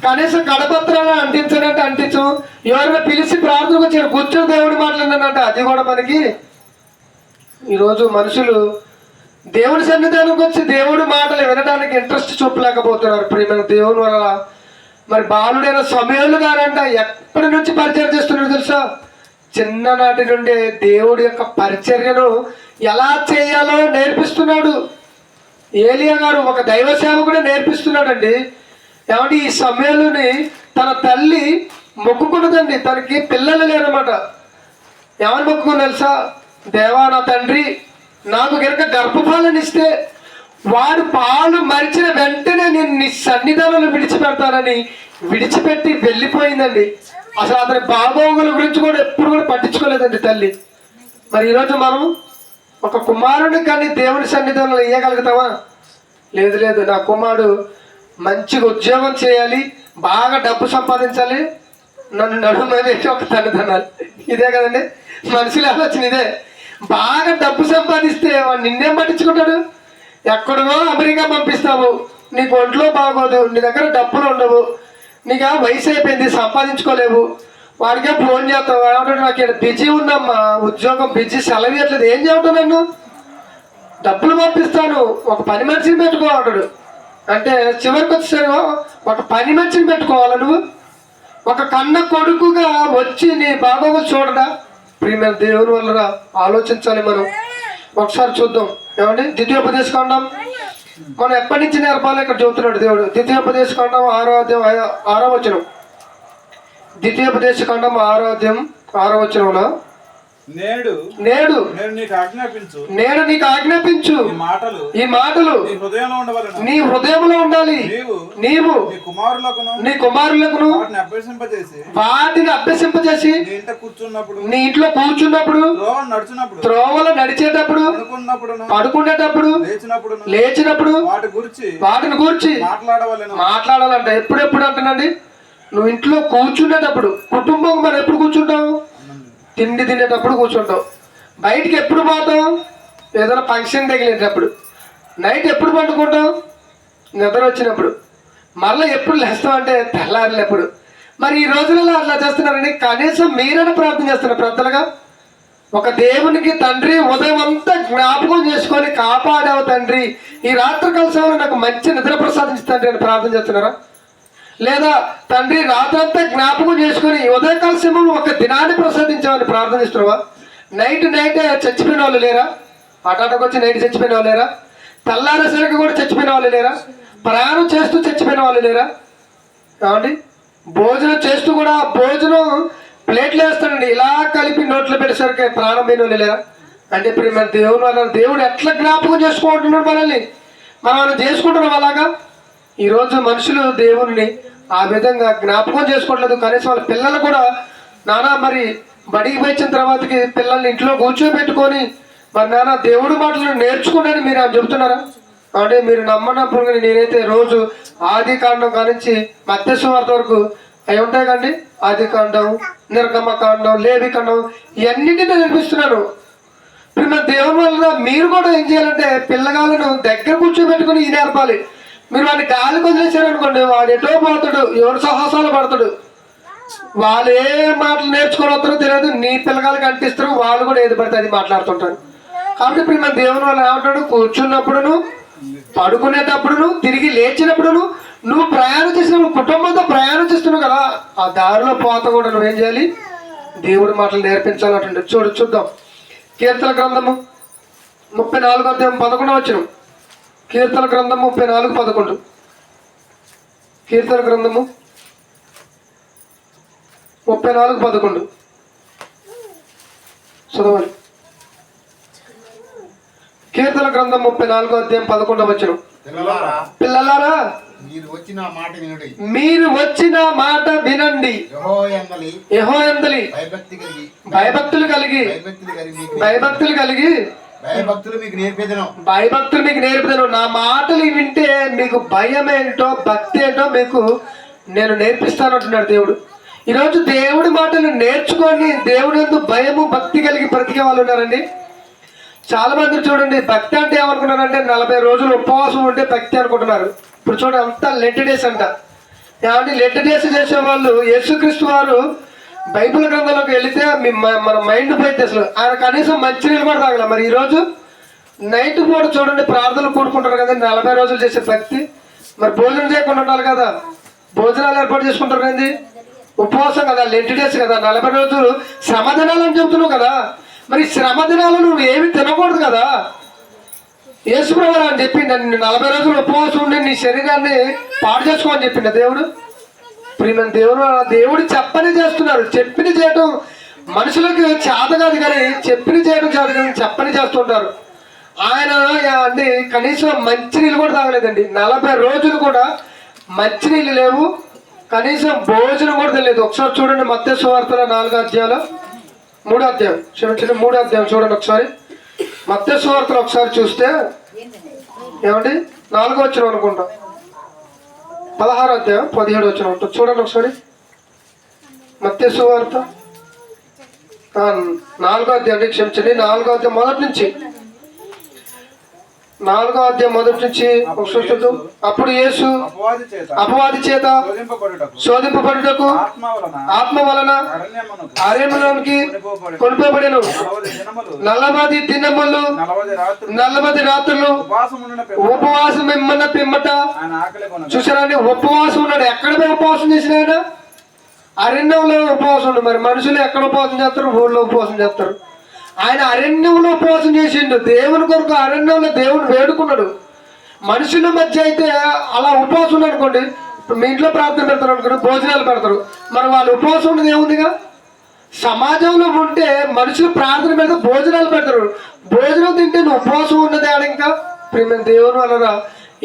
Speaker 1: కనీసం కడపత్రాలు అంటించాలంటే అంటించము. ఎవరైనా పిలిచి ప్రార్థనకు వచ్చారు కూర్చొని దేవుడి మాట్లాడినంటే అది కూడా మనకి. ఈరోజు మనుషులు దేవుడి సన్నిధానికి వచ్చి దేవుడి మాటలు వినడానికి ఇంట్రెస్ట్ చూపలేకపోతున్నారు ప్రియమైన దేవుని వల్ల. మరి బాలుడైన సమూయేలు గారంట ఎప్పటి నుంచి పరిచర్య చేస్తున్నాడు తెలుసా? చిన్ననాటి నుండే దేవుడి యొక్క పరిచర్యను ఎలా చేయాలో నేర్పిస్తున్నాడు. ఏలియా గారు ఒక దైవ సేవకుడే నేర్పిస్తున్నాడండి. ఏమంటే ఈ సమూయేలుని తన తల్లి మొక్కుకున్నదండి, తనకి పిల్లలు లేరన్నమాట. ఏమని మొక్కుకుని తెలుసా? దేవా నా తండ్రి నాకు కనుక గర్భఫలాన్ని ఇస్తే వాడు పాలు మరిచిన వెంటనే నేను నీ సన్నిధానంలో విడిచిపెడతానని విడిచిపెట్టి వెళ్ళిపోయిందండి. అసలు అతని బాగోగుల గురించి కూడా ఎప్పుడు కూడా పట్టించుకోలేదండి తల్లి. మరి ఈరోజు మనం ఒక కుమారుని కానీ దేవుని సన్నిధానంలో ఇవ్వగలుగుతావా? లేదు లేదు. నా కుమారుడు మంచిగా ఉద్యోగం చేయాలి, బాగా డబ్బు సంపాదించాలి, నన్ను నడుము మీద వేసి ఒక తల్లిదండ్రులు. ఇదే కదండి మనుషుల ఆలోచన. ఇదే బాగా డబ్బు సంపాదిస్తే వాడు నిన్నేం పట్టించుకుంటాడు? ఎక్కడో అమెరికా పంపిస్తావు, నీకు ఒంట్లో బాగోదు, నీ దగ్గర డబ్బులు ఉండవు, నీకు వయసు అయిపోయింది, సంపాదించుకోలేవు, వాడికే ఫోన్ చేస్తావు, ఏమంటాడు నాకు ఇక్కడ బిజీ ఉందమ్మా, ఉద్యోగం బిజీ, సెలవు ఇవ్వట్లేదు, ఏం చేయటం నన్ను, డబ్బులు పంపిస్తాను, ఒక పని మనిషిని పెట్టుకోవాలడు. అంటే చివరికి వచ్చేసరికి ఒక పని మనిషిని పెట్టుకోవాలా నువ్వు? ఒక కన్న కొడుకుగా వచ్చి నీ బాగోగులు చూడడా? ప్రియమైన దేవుని వల్ల ఆలోచించాలి మనం. ఒకసారి చూద్దాం ఏమండి, ద్వితీయోపదేశకాండం మనం ఎప్పటి నుంచి నేర్పాలి ఇక్కడ చెబుతున్నాడు దేవుడు. ద్వితీయోపదేశకాండం 6వ అధ్యాయం 6వ వచనం. ద్వితీయోపదేశకాండం 6వ అధ్యాయం 6వ వచనంలో
Speaker 2: నేడు
Speaker 1: నేడు
Speaker 2: నేను నీకు ఆజ్ఞాపించు
Speaker 1: నేను నీకు ఆజ్ఞాపించు
Speaker 2: ఈ మాటలు
Speaker 1: ఈ మాటలు
Speaker 2: నీ హృదయంలో ఉండవలెను.
Speaker 1: నీ హృదయంలో ఉండాలి. నీవు
Speaker 2: నీ కుమారులకును
Speaker 1: నీ కుమారులకును
Speaker 2: వాటిని అభ్యసింపజేసి
Speaker 1: వాటిని అభ్యసింపజేసి
Speaker 2: నీ ఇంట కూర్చున్నప్పుడు
Speaker 1: నీ ఇంట్లో కూర్చున్నప్పుడు
Speaker 2: త్రోవ నడుచున్నప్పుడు
Speaker 1: త్రోవలో నడిచేటప్పుడు
Speaker 2: పడుకున్నప్పుడును
Speaker 1: పడుకునేటప్పుడు లేచినప్పుడు వాటిని గూర్చి మాట్లాడాలంట. ఎప్పుడెప్పుడు అంటున్నాండి, నువ్వు ఇంట్లో కూర్చునేటప్పుడు. కుటుంబం మనం ఎప్పుడు కూర్చుంటావు? తిండి తినేటప్పుడు కూర్చుంటావు. బయటికి ఎప్పుడు పోతావు? ఏదైనా ఫంక్షన్ తగిలేటప్పుడు. నైట్ ఎప్పుడు పండుకుంటావు? నిద్ర వచ్చినప్పుడు. మళ్ళీ ఎప్పుడు లేస్తావు అంటే తెల్లారినప్పుడు. మరి ఈ రోజులలో అట్లా చేస్తున్నారని కనీసం మీరైనా ప్రార్థన చేస్తున్నారు పెద్దలుగా. ఒక దేవునికి తండ్రి ఉదయం అంతా జ్ఞాపకం చేసుకొని కాపాడావు తండ్రి, ఈ రాత్రికాల సమయంలో నాకు మంచి నిద్ర ప్రసాదించు తండ్రి అని ప్రార్థన చేస్తున్నారా? లేదా తండ్రి రాత్రంతా జ్ఞాపకం చేసుకుని ఉదయకాల సమయంలో ఒక దినాన్ని ప్రసాదించామని ప్రార్థన చేస్తున్నావా? నైట్ చచ్చిపోయిన వాళ్ళు లేరా? హఠాత్తుకు వచ్చి నైట్ చచ్చిపోయిన వాళ్ళు లేరా? తెల్లారేసరికి కూడా చచ్చిపోయిన వాళ్ళు లేరా? ప్రయాణం చేస్తూ చచ్చిపోయిన వాళ్ళు లేరా? ఏమండి, భోజనం చేస్తూ కూడా భోజనం ప్లేట్లు వేస్తాడండి, ఇలా కలిపి నోట్లో పెట్టేసరికి ప్రాణం పోయిన వాళ్ళు లేరా? అంటే ఇప్పుడు మన దేవుడు వల్ల దేవుడు ఎట్లా జ్ఞాపకం చేసుకుంటున్నాడు మనల్ని, మనం చేసుకుంటున్నాం అలాగా. ఈరోజు మనుషులు దేవుడిని ఆ విధంగా జ్ఞాపకం చేసుకోవట్లేదు. కనీసం వాళ్ళ పిల్లలు కూడా నాన్న మరి బడికి వచ్చిన తర్వాతకి పిల్లల్ని ఇంట్లో కూర్చోబెట్టుకొని మరి నాన్న దేవుడి మాటలు నేర్చుకున్నాను మీరు అని చెబుతున్నారా? అంటే మీరు నమ్మనప్పుడు నేనైతే రోజు ఆది కాండం కానించి మత్తయి సువార్త వరకు అవి ఉంటాయి కండి. ఆది కాండం, నిర్గమ కాండం, లేవి కాండం ఇవన్నింటినీ నేర్పిస్తున్నాను. ఇప్పుడు మన దేవుని వల్ల మీరు కూడా ఏం చేయాలంటే పిల్లగాళ్ళను దగ్గర కూర్చోబెట్టుకుని ఈ నేర్పాలి. మీరు వాడిని గాలికి వదిలేశారనుకోండి, వాడు ఎటో పోతాడు, ఎవరు సాహసాలు పడతాడు. వాళ్ళు ఏ మాటలు నేర్చుకొని వస్తారో తెలియదు, నీ పిల్లగాళ్ళకి అంటిస్తారు, వాళ్ళు కూడా ఏది పడితే అది మాట్లాడుతుంటారు. కాబట్టి ఇప్పుడు మన దేవుని వల్ల ఏమంటాడు, కూర్చున్నప్పుడును పడుకునేటప్పుడును తిరిగి లేచినప్పుడును నువ్వు ప్రయాణం చేసినప్పుడు కుటుంబంతో ప్రయాణం చేస్తున్నావు కదా, ఆ దారిలో పోత కూడా నువ్వేం చేయాలి, దేవుడి మాటలు నేర్పించాలంటే. చూద్దాం కీర్తన గ్రంథము 34:11. కీర్తన గ్రంథము 34:11. కీర్తన గ్రంథము 34:11 చదవాలి. కీర్తన గ్రంథం 34:11. పిల్లలారా మీరు వచ్చిన మాట వినండి, యెహోవాయందలి భయభక్తులు కలిగి భయభక్తులు మీకు నేర్పుతాను. నా మాటలు వింటే మీకు భయం ఏంటో భక్తి ఏంటో మీకు నేను నేర్పిస్తాను అంటున్నాడు దేవుడు. ఈరోజు దేవుడి మాటలు నేర్చుకొని దేవుడి యందు భయము భక్తి కలిగి బ్రతికే వాళ్ళు ఉన్నారండి. చాలా మంది చూడండి, భక్తి అంటే ఏమనుకున్నారంటే 40 రోజులు ఉపవాసం ఉంటే భక్తి అనుకుంటున్నారు. ఇప్పుడు చూడండి అంతా లెట్ డేస్ అంట. ఏమంటే లెట్ డేస్ చేసే వాళ్ళు యేసుక్రీస్తు వారు బైబిల్ గ్రంథంలోకి వెళితే మన మైండ్ పోయింది అసలు. ఆయన కనీసం మంచినీళ్ళు కూడా తాగల. మరి ఈరోజు నైట్ పూట చూడండి ప్రార్థనలు కూడుకుంటారు కదా 40 రోజులు చేసే భక్తి. మరి భోజనం చేయకుండా ఉండాలి కదా, భోజనాలు ఏర్పాటు చేసుకుంటారు ఏంది, ఉపవాసం కదా, లెంట్ డేస్ కదా, 40 రోజులు శ్రమ దినాలు అని చెబుతున్నావు కదా. మరి శ్రమ దినాలు నువ్వు ఏమి తినకూడదు కదా. యేసుప్రభువు అని చెప్పిండు, 40 రోజులు ఉపవాసం ఉండి నీ శరీరాన్ని పాడు చేసుకోమని చెప్పిండు దేవుడు. ప్రియమైన దేవుడు చెప్పని చేస్తున్నారు. చెప్పిన చేయడం మనుషులకు చేత కాదు, కానీ చెప్పిన చేయడం చేత కానీ చెప్పని చేస్తుంటారు. ఆయన అంటే కనీసం మంచినీళ్ళు కూడా తాగలేదండి. 40 రోజులు కూడా మంచినీళ్ళు లేవు, కనీసం భోజనం కూడా తెలియదు. ఒకసారి చూడండి మత్తయి సువార్తలో 4వ అధ్యాయంలో 3వ అధ్యాయం, క్షమించండి 3వ అధ్యాయం చూడండి ఒకసారి. మత్తయి సువార్తలో ఒకసారి చూస్తే ఏమండి 4వ వచనం అనుకుంటాం, 16వ అధ్యాయం 17వ వచనం ఉంటుంది చూడండి ఒకసారి. మత్తయి సువార్త 4వ అధ్యాయం, క్షమించండి 4వ అధ్యాయం మొదటి నుంచి, 4వ అధ్యాయం మొదటి నుంచి చూద్దాం. అప్పుడు యేసు అపవాది చేత శోధింపబడుటకు ఆత్మ వలన అరణ్యములోనికి కొనిపోబడెను. 40 దినములు 40 రాత్రులు ఉపవాసం మిమ్మల్ని పిమ్మట. చూసారండి, ఉపవాసం ఉన్నాడు. ఎక్కడ పోయి ఉపవాసం చేసిన ఆయన? అరణ్యంలో ఉపవాసం ఉన్నాడు. మరి మనుషులు ఎక్కడ ఉపవాసం చేస్తారు? ఊళ్ళో ఉపవాసం చేస్తారు. ఆయన అరణ్యంలో ఉపవాసం చేసిండు. దేవుని కొరకు అరణ్యంలో దేవుని వేడుకున్నాడు. మనుషుల మధ్య అయితే అలా ఉపవాసం ఉన్నాడు అనుకోండి, మీ ఇంట్లో ప్రార్థన పెడతారు అనుకోండి, భోజనాలు పెడతారు. మరి వాళ్ళు ఉపవాసం ఉన్నది ఏముందిగా? సమాజంలో ఉంటే మనుషులు ప్రార్థన మీద భోజనాలు పెడతారు. భోజనం తింటే నువ్వు ఉపవాసం ఉన్నది ఆడ ఇంకా ప్రియమైన దేవుని వలన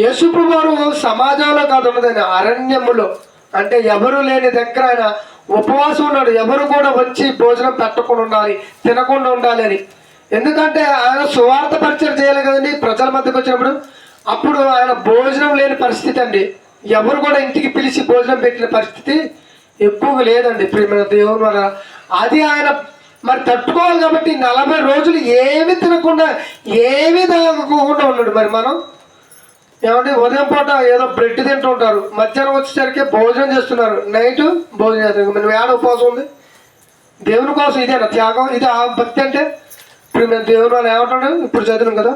Speaker 1: యేసుప్రభు వారు సమాజంలో కాదు ఉన్నది, ఆయన అరణ్యములో అంటే ఎవరు లేని దగ్గర ఆయన ఉపవాసం ఉన్నాడు. ఎవరు కూడా వచ్చి భోజనం పెట్టకుండా ఉండాలి, తినకుండా ఉండాలి అని. ఎందుకంటే ఆయన సువార్త పరిచయం చేయాలి కదండి ప్రజల మధ్యకు వచ్చినప్పుడు. అప్పుడు ఆయన భోజనం లేని పరిస్థితి అండి. ఎవరు కూడా ఇంటికి పిలిచి భోజనం పెట్టిన పరిస్థితి ఎక్కువగా లేదండి ప్రియమైన దేవుని వల్ల. అది ఆయన మరి తట్టుకోవాలి కాబట్టి 40 రోజులు ఏమి తినకుండా ఏమీ తాగకుండా ఉన్నాడు. మరి మనం ఏమంటే ఉదయం పూట ఏదో బ్రెడ్ తింటూ ఉంటారు, మధ్యాహ్నం వచ్చేసరికి భోజనం చేస్తున్నారు, నైట్ భోజనం చేస్తారు. మనం ఏడ ఉపవాసం ఉంది దేవుని కోసం? ఇదేనా త్యాగం? ఇది ఆ భక్తి అంటే? ఇప్పుడు మేము దేవుని వాళ్ళు ఏమంటాడు? ఇప్పుడు చదివాం కదా,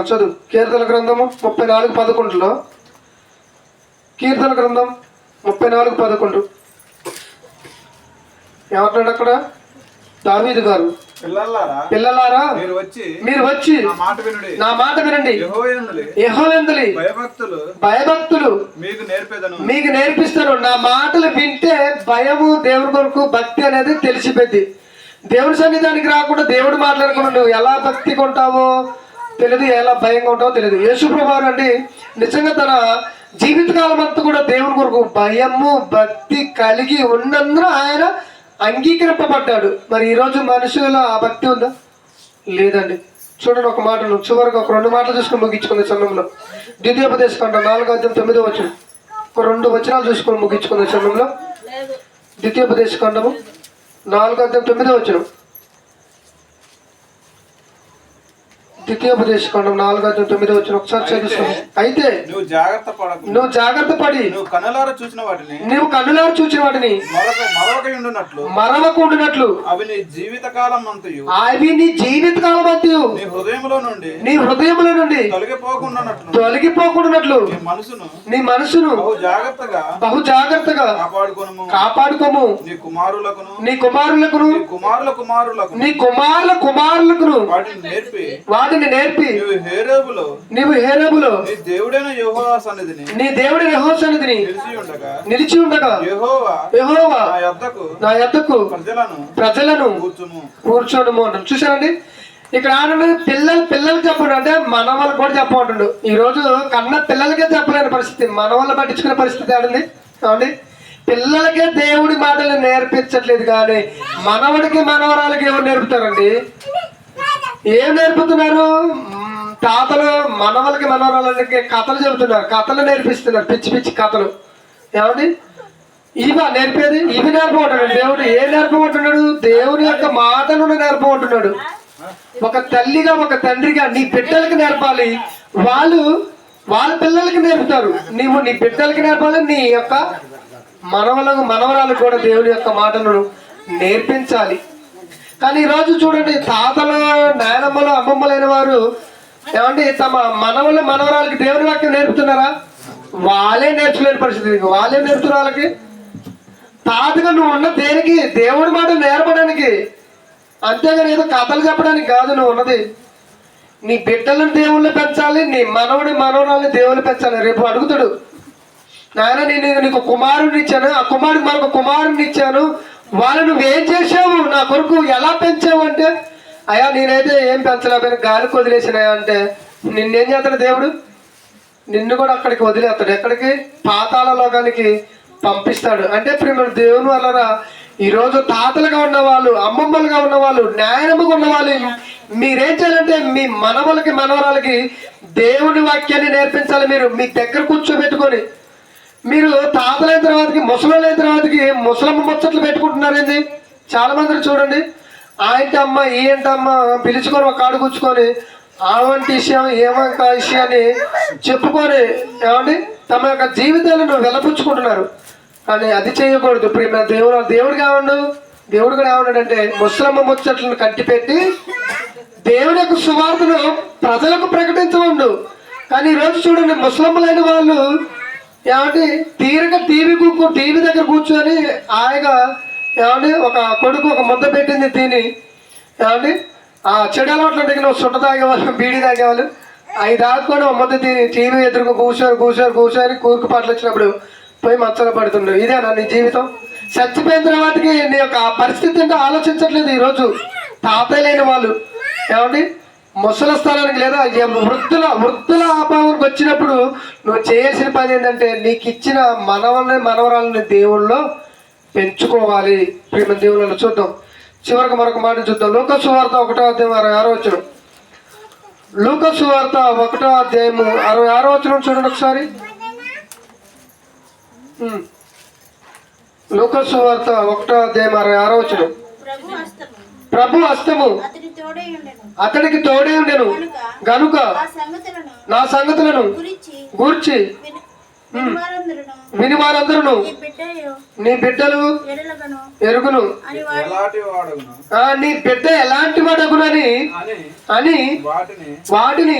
Speaker 1: చదువు కీర్తన గ్రంథము 34:11. కీర్తన గ్రంథం 34:11 ఏమంటాడు అక్కడ? దావీదు గారు, పిల్లలారా మీరు వచ్చి నా మాట వినండి, యెహోవాయందు భయభక్తులు మీకు నేర్పిస్తాను. నా మాటలు వింటే భయము దేవుని కొరకు భక్తి అనేది తెలిసిపోద్ది. దేవుని సన్నిధానికి రాకుండా దేవుడు మాట్లాడకుండా నువ్వు ఎలా భక్తిగా ఉంటావో తెలియదు, ఎలా భయంగా ఉంటావో తెలియదు. యేసుప్రభు వారు అండి నిజంగా తన జీవితకాలం అంతా కూడా దేవుని కొరకు భయము భక్తి కలిగి ఉన్నందున ఆయన అంగీకరింపబడ్డాడు. మరి ఈరోజు మనుషుల ఆ భక్తి ఉందా? లేదండి. చూడండి ఒక మాటలు చివరికి ఒక 2 మాటలు చూసుకొని ముగించుకుంది సమయంలో. ద్వితీయోపదేశకాండం 4:9 ఒక 2 వచనాలు చూసుకొని ముగించుకుంది సమయంలో. ద్వితీయోపదేశకాండము 4:9 ద్వితీయోపదేశకాండం 4:9 ఒకసారి చదువుతాం. అయితే నువ్వు జాగ్రత్త పడి నువ్వు కన్నులారా చూచిన వాటిని మరవకుండునట్లు అవి నీ జీవితకాలం అంతయు నీ హృదయములో నుండి తొలగిపోకుండానట్లు నీ మనసును బహు జాగ్రత్తగా కాపాడుకోము. నీ కుమారులకును నీ కుమారుల కుమారులకును వాటిని నేర్పి నీవు హేరేబులో నీ దేవుడైన యెహోవా సన్నిధిని నిలిచి ఉండగా యెహోవా నా యొద్దకు ప్రజలను కూర్చోనుము అంటాడు. చూసారండి ఇక్కడ ఆనండి పిల్లలు చెప్పండి అంటే మన వాళ్ళకి కూడా చెప్పమంటుండు. ఈ రోజు కన్న పిల్లలకే చెప్పలేని పరిస్థితి, మన వల్ల పట్టించుకునే పరిస్థితి ఆడండి. కావండి పిల్లలకే దేవుడి మాటలు నేర్పించట్లేదు, కానీ మనవడికి మనవరాలకి ఎవరు నేర్పుతారండి? ఏం నేర్పుతున్నారు? తాతలు మనవలకి మనవరాలకి కథలు చెబుతున్నారు, కథలు నేర్పిస్తున్నారు, పిచ్చి పిచ్చి కథలు. ఏమండి ఇవా నేర్పేది? ఇవి నేర్పమంటున్నాడు దేవుడు. ఏం నేర్పమంటున్నాడు? దేవుని యొక్క మాటలను నేర్పమంటున్నాడు. ఒక తల్లిగా ఒక తండ్రిగా నీ బిడ్డలకి నేర్పాలి, వాళ్ళు వాళ్ళ పిల్లలకి నేర్పుతారు. నీవు నీ బిడ్డలకి నేర్పాలి, నీ యొక్క మనవరాలకు కూడా దేవుని యొక్క మాటలను నేర్పించాలి. కానీ ఈరోజు చూడండి తాతలు నాయనమ్మలు అమ్మమ్మలైన వారు ఏమంటే తమ మనవరాలకి దేవుని వాక్యం నేర్పుతున్నారా? వాళ్ళే నేర్చుకోలేని పరిస్థితి. వాళ్ళే నేర్పుతున్నారు వాళ్ళకి. తాతగా నువ్వు ఉన్న దేనికి? దేవుడి మాట నేర్పడానికి, అంతేగాని ఏదో కథలు చెప్పడానికి కాదు నువ్వు ఉన్నది. నీ బిడ్డలను దేవుళ్ళు పెంచాలి, నీ మనవరాలని దేవుళ్ళు పెంచాలి. రేపు అడుగుతాడు, నాయన నేను నీకు కుమారుడిని ఇచ్చాను, ఆ కుమారుడికి మరొక కుమారుడిని ఇచ్చాను, వాళ్ళు నువ్వేం చేసావు, నా కొరకు ఎలా పెంచావు అంటే, అయ్యా నేనైతే ఏం పెంచలేకపోయినా గాలికి వదిలేసినాయా అంటే, నిన్నేం చేస్తాడు దేవుడు? నిన్ను కూడా అక్కడికి వదిలేస్తాడు. ఎక్కడికి? పాతాళ లోకానికి పంపిస్తాడు. అంటే ప్రేమ దేవుని వలన ఈరోజు తాతలుగా ఉన్నవాళ్ళు, అమ్మమ్మలుగా ఉన్నవాళ్ళు, న్యాయముగా ఉన్నవాళ్ళు మీరేం చేయాలంటే మీ మనవలకి మనవరాలకి దేవుని వాక్యాన్ని నేర్పించాలి. మీరు మీ దగ్గర కూర్చోబెట్టుకొని మీరు తాతలైన తర్వాతకి ముసలైన తర్వాతకి ముసలమ్మ ముచ్చట్లు పెట్టుకుంటున్నారు. ఏంది చాలా మంది చూడండి, ఏంటమ్మ ఏంటమ్మ పిలుచుకొని ఒక కాడు కూర్చుకొని ఆవంటి విషయం ఏమంత విషయాన్ని చెప్పుకొని ఏమండి తమ యొక్క జీవితాలను వెలపుచ్చుకుంటున్నారు. కానీ అది చేయకూడదు. ఇప్పుడు దేవుడు కావండు, దేవుడు కూడా ఏమన్నాడంటే ముసలమ్మ ముచ్చట్లను కట్టిపెట్టి దేవుని యొక్క సువార్తను ప్రజలకు ప్రకటించవండు. కానీ ఈరోజు చూడండి ముసలమ్మలైన వాళ్ళు ఏమంటే తీరగా టీవీ దగ్గర కూర్చొని హాయిగా ఏమంటే ఒక కొడుకు ఒక ముద్ద పెట్టింది తిని ఏమంటే ఆ చెడు అలవాట్లు అంటే నువ్వు సుట్ట తాగేవాళ్ళు, బీడీ తాగేవాళ్ళు, అవి దాచుకొని ముద్ద తిని టీవీ ఎదురుగా కూర్చొని కూర్కు పాటలు వచ్చినప్పుడు పోయి మచ్చలు పడుతుండవు. ఇదేనా నీ జీవితం? చచ్చిపోయిన తర్వాతకి నీ యొక్క ఆ పరిస్థితి ఏంటో ఆలోచించట్లేదు ఈరోజు. తాతయ్య లేని వాళ్ళు ఏమండి ముసల స్థానానికి లేదా వృద్ధుల అభావానికి వచ్చినప్పుడు నువ్వు చేయాల్సిన పని ఏంటంటే నీకు ఇచ్చిన మనవరాలని దేవుళ్ళలో పెంచుకోవాలి. ప్రేమ దేవుళ్ళలో చూద్దాం. చివరికి మరొక మాట చూద్దాం. లూకా సువార్త 1:66 లూకా సువార్త 1:66 చూడండి ఒకసారి. లూకా సువార్త 1:66 ప్రభు హస్తము అతడికి తోడే ఉండెను గనుక నా సంగతులను గూర్చి విని వారందరూ నీ బిడ్డలు ఎరుగును, నీ బిడ్డ ఎలాంటి వాడగునని అని వాటిని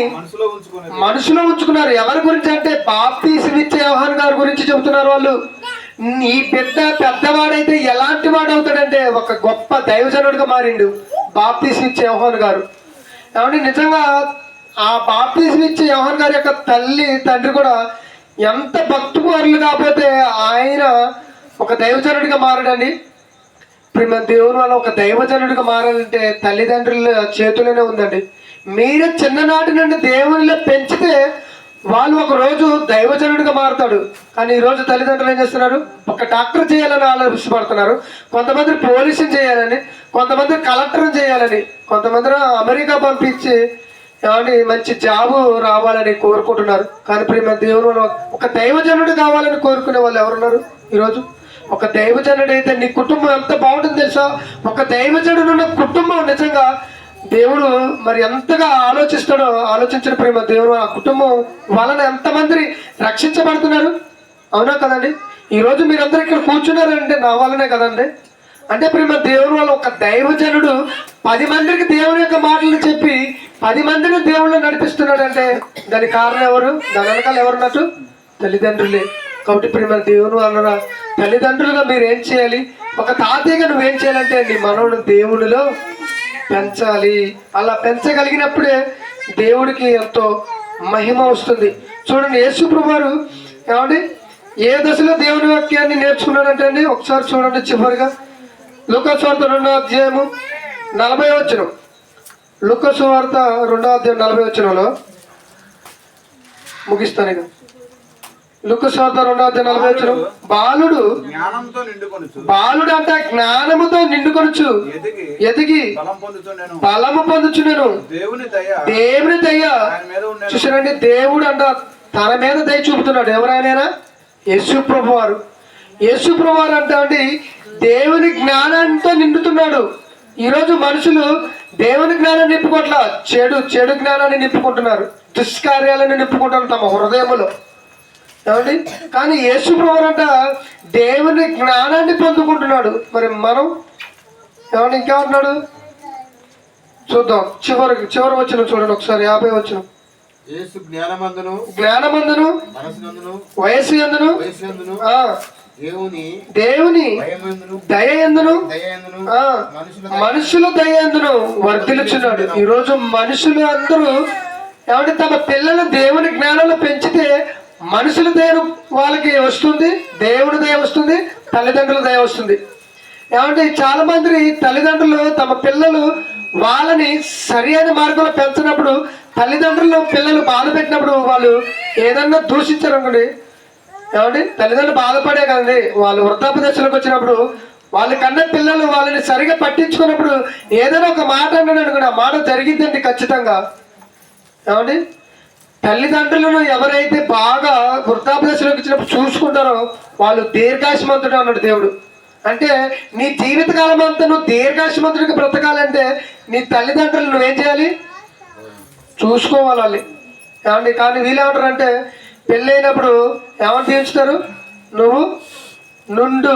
Speaker 1: మనసులో ఉంచుకున్నారు. ఎవరి గురించి అంటే బాప్తీసం ఇచ్చే యోహాను గారి గురించి చెబుతున్నారు వాళ్ళు. నీ బిడ్డ పెద్దవాడైతే ఎలాంటి వాడు అవుతాడంటే ఒక గొప్ప దైవజనుడిగా మారిండు బాప్తీసం ఇచ్చే యోహాను గారు. ఏమంటే నిజంగా ఆ బాప్తీసం ఇచ్చే యోహాను గారి యొక్క తల్లి తండ్రి కూడా ఎంత భక్తులు కాకపోతే ఆయన ఒక దైవజనుడిగా మారడండి. ప్రేమ దేవుని వల్ల ఒక దైవజనుడిగా మారాలంటే తల్లిదండ్రుల చేతుల్లోనే ఉందండి. మీరే చిన్ననాటి నుండి దేవునిలో పెంచితే వాళ్ళు ఒక రోజు దైవజనుడిగా మారుతాడు. కానీ ఈరోజు తల్లిదండ్రులు ఏం చేస్తున్నారు? ఒక డాక్టర్ చేయాలని ఆలోచిస్తున్నారు, కొంతమంది పోలీసుని చేయాలని, కొంతమంది కలెక్టర్ని చేయాలని, కొంతమంది అమెరికా పంపించి ఏమంటే మంచి జాబు రావాలని కోరుకుంటున్నారు. కానీ ప్రేమ దేవుని వల్ల ఒక దైవజనుడు కావాలని కోరుకునే వాళ్ళు ఎవరున్నారు ఈరోజు? ఒక దైవజనుడు అయితే నీ కుటుంబం ఎంత బాగుంటుంది తెలుసా? ఒక దైవజనుడు ఉన్న కుటుంబం నిజంగా దేవుడు మరి ఎంతగా ఆలోచిస్తాడో ఆలోచించిన ప్రేమ దేవుడు ఆ కుటుంబం వలన ఎంతమంది రక్షించబడుతున్నారు. అవునా కదండి? ఈరోజు మీరందరూ ఇక్కడ కూర్చున్నారంటే నా వల్లనే కదండి. అంటే ప్రేమ దేవుని వల్ల ఒక దైవజనుడు 10 మందికి దేవుని యొక్క మాటలు చెప్పి 10 మందిని దేవుళ్ళు నడిపిస్తున్నాడు అంటే దానికి కారణం ఎవరు? దాని వెనకాల ఎవరున్నట్టు? తల్లిదండ్రులే. కాబట్టి ప్రేమ దేవుని వలన తల్లిదండ్రులుగా మీరు ఏం చేయాలి? ఒక తాతయ్యగా నువ్వేం చేయాలంటే నీ మనవుని దేవునిలో పెంచాలి. అలా పెంచగలిగినప్పుడే దేవుడికి ఎంతో మహిమ వస్తుంది. చూడండి, యేసు ప్రభువారు ఏమండి ఏ దశలో దేవుని వాక్యాన్ని నేర్చుకున్నాడంటే అండి ఒకసారి చూడండి. చివరిగా లూకా సువార్త 2:40 లూకా సువార్త 2:40 ముగిస్తాను ఇక. లూకా సువార్త 2:40 బాలుడు అంటే జ్ఞానముతో నిండుకొనుచు ఎదిగి బలము పొందుచుండెను దేవుని దయ. చూసారండి, దేవుడు అంట తన మీద దయ చూపుతున్నాడు. ఎవరైనా యేసు ప్రభువారు. యేసు ప్రభువారు అంటే అండి దేవుని జ్ఞానంతో నిండుతున్నాడు. ఈరోజు మనుషులు దేవుని జ్ఞానాన్ని నింపుకోవట్లా, చెడు జ్ఞానాన్ని నింపుకుంటున్నారు, దుష్కార్యాలను నింపుకుంటున్నారు తమ హృదయములో. ఏమండి? కానీ యేసు ప్రభువు అంట దేవుని జ్ఞానాన్ని పొందుకుంటున్నాడు. మరి మనం ఏమండి ఇంకేమంటున్నాడు చూద్దాం. చివరి వచ్చిన చూడండి ఒకసారి 50 జ్ఞానమందును వయస్సు యందును దేవుని దయ యందును మనుషుల దయ యందును వర్ధిల్లుచున్నాడు. ఈరోజు మనుషులు అందరూ ఏమంటే తమ పిల్లలు దేవుని జ్ఞానంలో పెంచితే మనుషుల దయ వాళ్ళకి వస్తుంది, దేవుని దయ వస్తుంది, తల్లిదండ్రుల దయ వస్తుంది. ఏమంటే చాలా మంది తల్లిదండ్రులు తమ పిల్లలు వాళ్ళని సరి అయిన మార్గంలో పెంచినప్పుడు తల్లిదండ్రులు పిల్లలు బాధ పెట్టినప్పుడు వాళ్ళు ఏదన్నా దూషించారు అనుకోండి, ఏమండి తల్లిదండ్రులు బాధపడే కదండి. వాళ్ళు వృద్ధాప్య దశలోకి వచ్చినప్పుడు వాళ్ళ కన్నా పిల్లలు వాళ్ళని సరిగా పట్టించుకున్నప్పుడు ఏదైనా ఒక మాట అన్నాడు అనుకోండి, ఆ మాట జరిగిద్దండి ఖచ్చితంగా. ఏమండి తల్లిదండ్రులను ఎవరైతే బాగా వృద్ధాప్య దశలోకి వచ్చినప్పుడు చూసుకుంటారో వాళ్ళు దీర్ఘాయుష్మంతుడు అన్నాడు దేవుడు. అంటే నీ జీవితకాలం అంతా నువ్వు దీర్ఘాయుష్మంతుడికి బ్రతకాలంటే నీ తల్లిదండ్రులు నువ్వేం చేయాలి? చూసుకోవాలి. ఏమండి కానీ వీళ్ళేమంటారంటే పెళ్ళైనప్పుడు ఏమని తీర్చుతారు? నువ్వు నిండు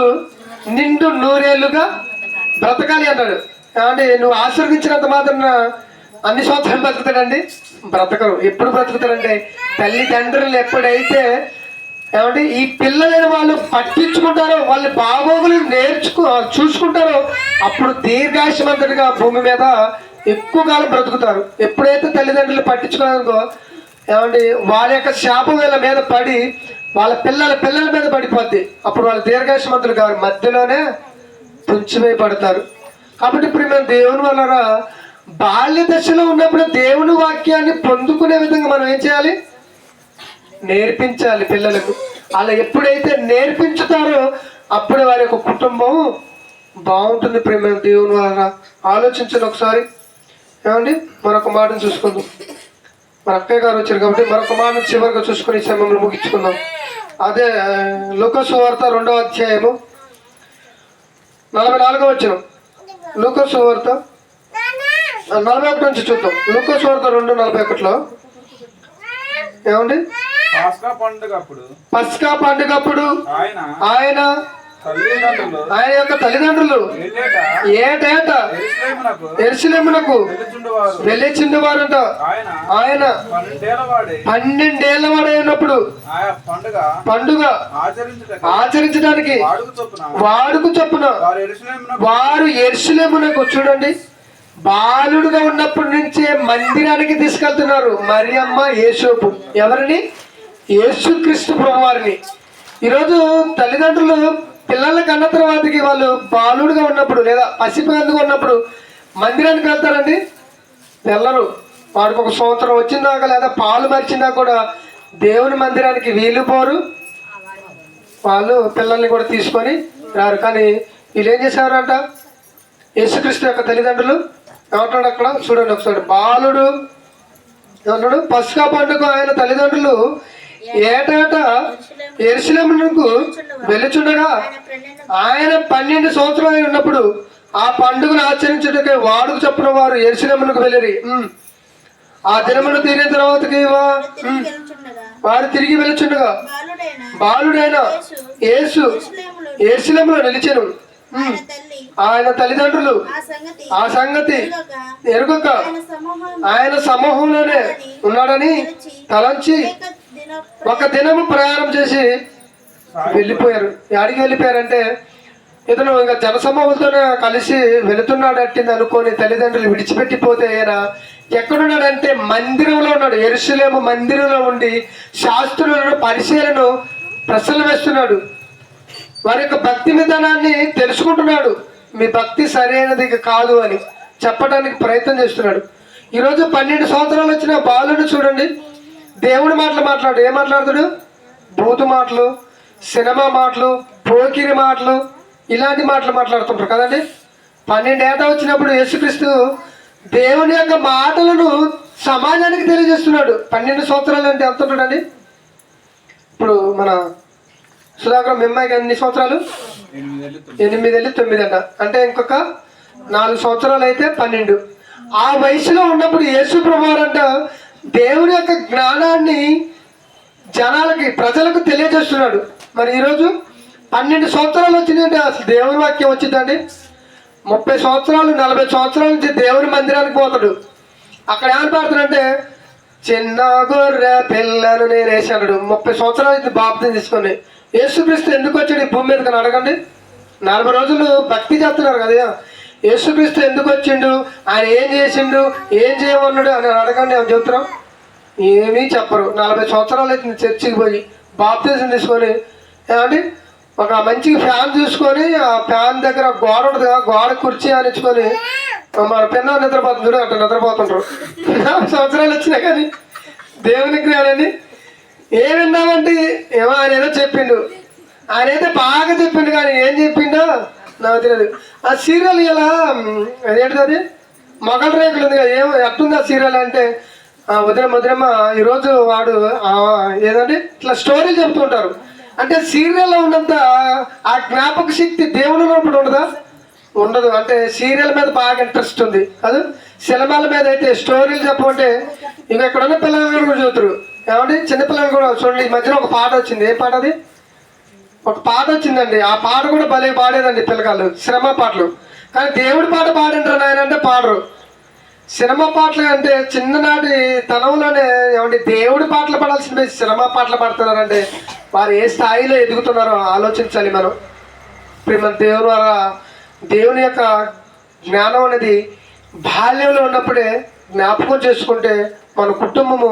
Speaker 1: 100 ఏళ్ళుగా బ్రతకాలి అంటాడు. ఏమంటే నువ్వు ఆశీర్వదించినంత మాత్రం అన్ని సంవత్సరాలు బ్రతుకుతాడండి? బ్రతకరు. ఎప్పుడు బ్రతుకుతారంటే తల్లిదండ్రులు ఎప్పుడైతే ఏమంటే ఈ పిల్లలైన వాళ్ళు పట్టించుకుంటారో వాళ్ళ బాగోగులు చూసుకుంటారో అప్పుడు దీర్ఘాయుష్మంతుడిగా భూమి మీద ఎక్కువ కాలం బ్రతుకుతారు. ఎప్పుడైతే తల్లిదండ్రులు పట్టించుకోవాలనుకో ఏమంటే వాళ్ళ యొక్క శాపం వీళ్ళ మీద పడి వాళ్ళ పిల్లల మీద పడిపోద్ది. అప్పుడు వాళ్ళు దీర్ఘాయుష్మంతులు కాదు, మధ్యలోనే తుంచివేయబడతారు. కాబట్టి ఇప్పుడు మేము దేవుని వలన బాల్య దశలో ఉన్నప్పుడు దేవుని వాక్యాన్ని పొందుకునే విధంగా మనం ఏం చేయాలి? నేర్పించాలి పిల్లలకు. అలా ఎప్పుడైతే నేర్పించుతారో అప్పుడే వారి యొక్క కుటుంబం బాగుంటుంది. ప్రేమ దేవుని వలన ఆలోచించండి ఒకసారి. ఏమండి, మరొక మాటను చూసుకుందాం. మన అక్కయ్య గారు వచ్చారు కాబట్టి మరొక మాటను చివరిగా చూసుకుని ఈ సమయంలో ముగించుకుందాం. అదే లూకా సువార్త 2వ అధ్యాయము 44వ వచనం. లూకా సువార్త 41 నుంచి చూద్దాం. లూకా సువార్త 2:41లో ఏమండి? పస్కా పండుగప్పుడు ఆయన యొక్క తల్లిదండ్రులు ఏటేట యెరూషలేమునకు వెళ్ళిచుండేవారంట. ఆయన 12 ఏళ్ల వాడైనప్పుడు పండుగ ఆచరించడానికి వాడుకు చొప్పున వారు యెరూషలేమునకు, చూడండి, బాలుడుగా ఉన్నప్పటి నుంచే మందిరానికి తీసుకెళ్తున్నారు. మరియమ్మ, యేసోపు. ఎవరిని? యేసుక్రీస్తు ప్రభువారిని. ఈరోజు తల్లిదండ్రులు పిల్లల కన్న తర్వాతకి వాళ్ళు బాలుడుగా ఉన్నప్పుడు లేదా పసిపిల్లలుగా ఉన్నప్పుడు మందిరానికి వెళ్తారండి? వెళ్ళరు. వాడికి 1 సంవత్సరం వచ్చిందాక లేదా పాలు మరిచిందా కూడా దేవుని మందిరానికి వీలు పోరు. వాళ్ళు పిల్లల్ని కూడా తీసుకొని రారు. కానీ వీళ్ళు ఏం చేశారంట? యేసుక్రీస్తు యొక్క తల్లిదండ్రులు ఏమంటాడు అక్కడ చూడండి ఒకసారి. బాలుడు ఏమన్నాడు? పస్కా పండుగ ఆయన తల్లిదండ్రులు ఏటేటా యెరూషలేమునకు వెళ్ళుచుండగా ఆయన 12 సంవత్సరాలు ఉన్నప్పుడు ఆ పండుగను ఆచరించుటకై వాడుకు చొప్పున వారు యెరూషలేమునకు వెళ్ళిరి. ఆ దినమును తీరిన తర్వాతకి వారు తిరిగి వెళ్ళుచుండగా బాలుడైన యేసు యెరూషలేములో నిలిచెను. ఆయన తల్లిదండ్రులు ఆ సంగతి ఎరుగక ఆయన సమూహంలోనే ఉన్నాడని తలంచి ఒక దినము ప్రయాణం చేసి వెళ్ళిపోయారు. ఎక్కడికి వెళ్ళిపోయారంటే ఇతను ఇంకా జనసమూహంతోనే కలిసి వెళుతున్నాడు అట్టింది అనుకొని తల్లిదండ్రులు విడిచిపెట్టిపోతే ఆయన ఎక్కడున్నాడంటే మందిరంలో ఉన్నాడు. యెరూషలేము మందిరంలో ఉండి శాస్త్రులను పరిశీలను ప్రశ్నలు వేస్తున్నాడు. వారి యొక్క భక్తి విధానాన్ని తెలుసుకుంటున్నాడు. మీ భక్తి సరైనది కాదు అని చెప్పడానికి ప్రయత్నం చేస్తున్నాడు. ఈరోజు 12 సంవత్సరాలు వచ్చిన బాలుని చూడండి, దేవుడి మాటలు మాట్లాడు. ఏం మాట్లాడుతాడు? బూతు మాటలు, సినిమా మాటలు, పోకిరి మాటలు, ఇలాంటి మాటలు మాట్లాడుతుంటారు కదండి. 12 ఏటా వచ్చినప్పుడు యేసుక్రీస్తు దేవుని యొక్క మాటలను సమాజానికి తెలియజేస్తున్నాడు. 12 సంవత్సరాలు అంటే ఎంత ఉంటాడండి? ఇప్పుడు మన సుధాకర్ మిమ్మాయికి ఎన్ని సంవత్సరాలు? 8 ఏళ్ళు 9 అంట. అంటే ఇంకొక 4 సంవత్సరాలు అయితే 12. ఆ వయసులో ఉన్నప్పుడు యేసు ప్రభువారంట దేవుని యొక్క జ్ఞానాన్ని జనాలకి, ప్రజలకు తెలియజేస్తున్నాడు. మరి ఈరోజు 12 సంవత్సరాలు వచ్చిందంటే అసలు దేవుని వాక్యం వచ్చిందండి. 30 సంవత్సరాలు 40 సంవత్సరాల నుంచి దేవుని మందిరానికి పోతాడు. అక్కడ ఏమని పాడుతాడంటే, చిన్న గొర్రె పిల్లను నేను వేసాడు. 30 సంవత్సరాలు అయితే బాప్తిజం తీసుకొని యేసుక్రీస్తు ఎందుకు వచ్చాడు ఈ భూమి మీదకి అడగండి. 40 రోజులు భక్తి చేస్తున్నారు కదా, యేసుక్రీస్తు ఎందుకు వచ్చిండు, ఆయన ఏం చేసిండు, ఏం చేయమన్నాడు అని అడగండి. ఏమని చెప్తున్నాం? ఏమీ చెప్పరు. 40 సంవత్సరాలు అయితే చర్చికి పోయి బాప్తిజం తీసుకొని ఏమండి ఒక మంచి ఫ్యాన్ చూసుకొని ఆ ఫ్యాన్ దగ్గర గోడ ఉంటుంది కదా, గోడ కుర్చీ అనిచ్చుకొని మన పిన్న నిద్రపోతుంది చూడు, అట్లా నిద్రపోతుంటారు. 40 సంవత్సరాలు వచ్చినా కానీ దేవుని జ్ఞానాన్ని ఏం విన్నామంటే ఏమో ఆయన ఏదో చెప్పిండు, ఆయన అయితే బాగా చెప్పిండు, కానీ ఏం చెప్పిండో నాకు తెలియదు. ఆ సీరియల్ ఇలా అదేంటిది, అది మొగల రేకులు ఉంది కదా, ఏమో ఎట్టుంది ఆ సీరియల్ అంటే, వదిలేమ్మ ఈరోజు వాడు ఏదంటే ఇట్లా స్టోరీలు చెప్తుంటారు. అంటే సీరియల్లో ఉన్నంత ఆ జ్ఞాపక శక్తి దేవుని లోపల ఉండదా? ఉండదు. అంటే సీరియల్ మీద బాగా ఇంట్రెస్ట్ ఉంది అది. సినిమాల మీద అయితే స్టోరీలు చెప్పమంటే ఇక ఇక్కడ ఉన్న పిల్లలు కూడా చూస్తారు. ఏమంటే చిన్నపిల్లలు కూడా చూడండి. ఈ మధ్యన ఒక పాట వచ్చింది. ఏ పాట అది? ఒక పాట వచ్చిందండి. ఆ పాట కూడా భలే పాడేదండి పిల్లకాళ్ళు, సినిమా పాటలు. కానీ దేవుడి పాట పాడింటారు ఆయన అంటే పాడరు. సినిమా పాటలు అంటే చిన్ననాటి తనంలోనే ఏమంటే దేవుడి పాటలు పాడాల్సిన సినిమా పాటలు పాడుతున్నారంటే వారు ఏ స్థాయిలో ఎదుగుతున్నారో ఆలోచించాలి మనం. మన దేవుని యొక్క జ్ఞానం అనేది బాల్యంలో ఉన్నప్పుడే జ్ఞాపకం చేసుకుంటే మన కుటుంబము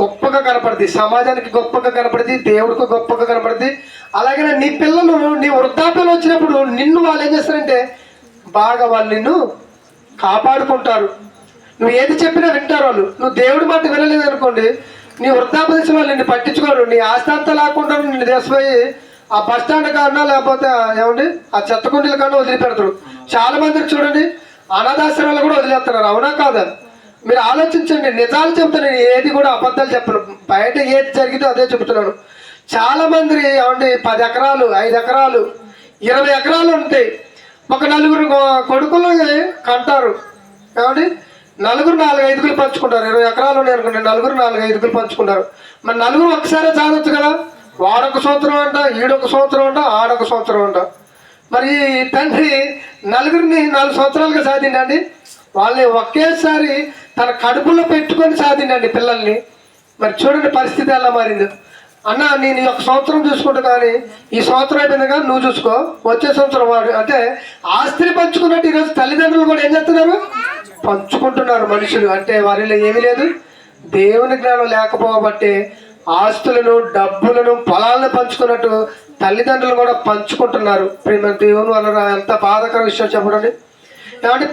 Speaker 1: గొప్పగా కనపడుతుంది, సమాజానికి గొప్పగా కనపడుతుంది, దేవుడికి గొప్పగా కనపడుతుంది. అలాగే నీ పిల్లలు నీ వృద్ధాప్యంలో వచ్చినప్పుడు నిన్ను వాళ్ళు ఏం చేస్తారంటే బాగా వాళ్ళు నిన్ను కాపాడుకుంటారు. నువ్వు ఏది చెప్పినా వింటారు వాళ్ళు. నువ్వు దేవుడి మాట వినలేదు అనుకోండి, నీ వృద్ధాప్యం వాళ్ళు నిన్ను పట్టించుకోరు. నీ ఆస్తి అంతా లేకుండా నిన్ను దేశపోయి ఆ బస్ స్టాండ్ కన్నా లేకపోతే ఏమండి ఆ చెత్త కుండీల కన్నా వదిలిపెడతారు. చాలా మందిని చూడండి అనాథాశ్రమాలు కూడా వదిలేస్తున్నారు. అవునా కాదా? మీరు ఆలోచించండి. నిజాలు చెప్తాను, నేను ఏది కూడా అబద్ధాలు చెప్పను. బయట ఏది జరిగితే అదే చెబుతున్నాను. చాలా మంది ఏమండి 10 ఎకరాలు 5 ఎకరాలు 20 ఎకరాలు ఉంటాయి. ఒక నలుగురు కొడుకులు కంటారు. ఏమండి నలుగురు 4-5 పంచుకుంటారు. 20 ఎకరాలు ఉన్నాయి అనుకోండి, నలుగురు 4-5 పంచుకుంటారు. మరి నలుగురు ఒకసారి చదవచ్చు కదా. వాడొక సంవత్సరం అంట, ఈడొక సంవత్సరం అంట, ఆడొక సంవత్సరం అంట. మరి తండ్రి నలుగురిని 4 సంవత్సరాలుగా సాధిండండి. వాళ్ళని ఒకేసారి తన కడుపులో పెట్టుకొని సాధిండండి పిల్లల్ని. మరి చూడండి పరిస్థితి ఎలా మారింది. అన్న నేను 1 సంవత్సరం చూసుకుంటా, కానీ ఈ సంవత్సరం అయిపోయింది కానీ నువ్వు చూసుకో, వచ్చే సంవత్సరం వాడు అంటే ఆస్తిని పంచుకున్నట్టు ఈరోజు తల్లిదండ్రులు కూడా ఏం చేస్తున్నారు, పంచుకుంటున్నారు మనుషులు. అంటే వారిలో ఏమీ లేదు, దేవుని జ్ఞానం లేకపోబట్టే ఆస్తులను డబ్బులను పొలాలను పంచుకున్నట్టు తల్లిదండ్రులు కూడా పంచుకుంటున్నారు. ప్రేమ దేవుని వల్ల ఎంత బాధాకర విషయం చెప్పడండి. ఏమంటే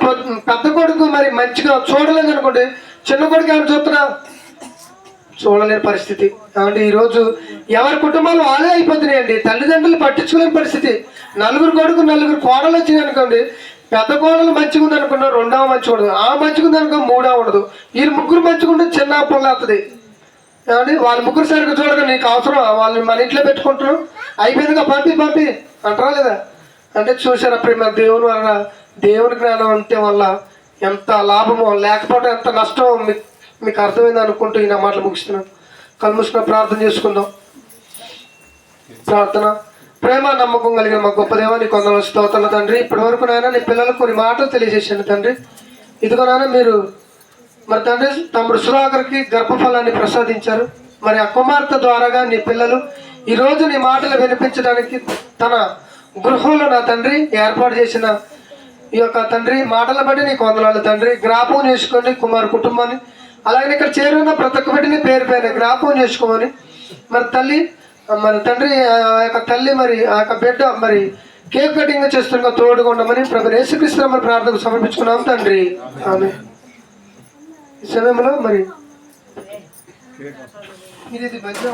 Speaker 1: పెద్ద కొడుకు మరి మంచిగా చూడలేదు అనుకోండి, చిన్న కొడుకు ఏమైనా చూస్తున్నా చూడలేని పరిస్థితి. ఏమంటే ఈరోజు ఎవరి కుటుంబాలు వాళ్ళే అయిపోతున్నాయండి. తల్లిదండ్రులు పట్టించుకోలేని పరిస్థితి. 4 కొడుకు 4 కోడలు వచ్చినాయి అనుకోండి, పెద్ద కోడలు మంచిగా ఉంది అనుకున్నా 2వ మంచిగా ఉండదు, ఆ మంచిగా ఉంది అనుకో 3వ ఉండదు. వీళ్ళు 3 మంచిగా ఉంటే చిన్న పొల్ల వస్తుంది. ఏమండి వాళ్ళ 3 సరిగ్గా చూడగా నీకు అవసరం, వాళ్ళని మన ఇంట్లో పెట్టుకుంటున్నాం అయిపోయిందిగా పంపి అంటారా లేదా? అంటే చూసారా ప్రేమ దేవుని వల్ల, దేవుని జ్ఞానం అంటే వల్ల ఎంత లాభమో లేకపోతే ఎంత నష్టమో మీకు అర్థమైంది అనుకుంటూ ఈ నా మాటలు ముగిస్తున్నాను. కళ్ళు మూసుకున్న ప్రార్థన చేసుకుందాం. ప్రార్థన. ప్రేమ నమ్మకం కలిగిన మా గొప్ప దేవా నీ కొందరు స్తోత్రాలు తండ్రి. ఇప్పటి వరకు నాయన నీ పిల్లలకు కొన్ని మాటలు తెలియజేసాను తండ్రి. ఇదిగో నాయన మీరు మరి తండ్రి తమ్ముడు సుధాకర్కి గర్భఫలాన్ని ప్రసాదించారు. మరి ఆ కుమార్తె ద్వారాగా నీ పిల్లలు ఈరోజు నీ మాటలు వినిపించడానికి తన గృహంలో నా తండ్రి ఏర్పాటు చేసిన ఈ యొక్క తండ్రి మాటల బట్టి నీకు వందనాలు తండ్రి. జ్ఞాపకం చేసుకోండి కుమారు కుటుంబాన్ని, అలాగే ఇక్కడ చేరున్న ప్రతి ఒక్క బిడ్డని పేరు పేరు జ్ఞాపకం చేసుకోమని. మరి తల్లి మరి తండ్రి ఆ యొక్క తల్లి మరి ఆ యొక్క బిడ్డ మరి కేక్ కటింగ్ చేస్తున్న తోడుగా ఉండమని ప్రభు యేసుక్రీస్తు మరి ప్రార్థనకు సమర్పించుకున్నాం తండ్రి. ఆమె ఈ సమయంలో మరి ఇది మంచిగా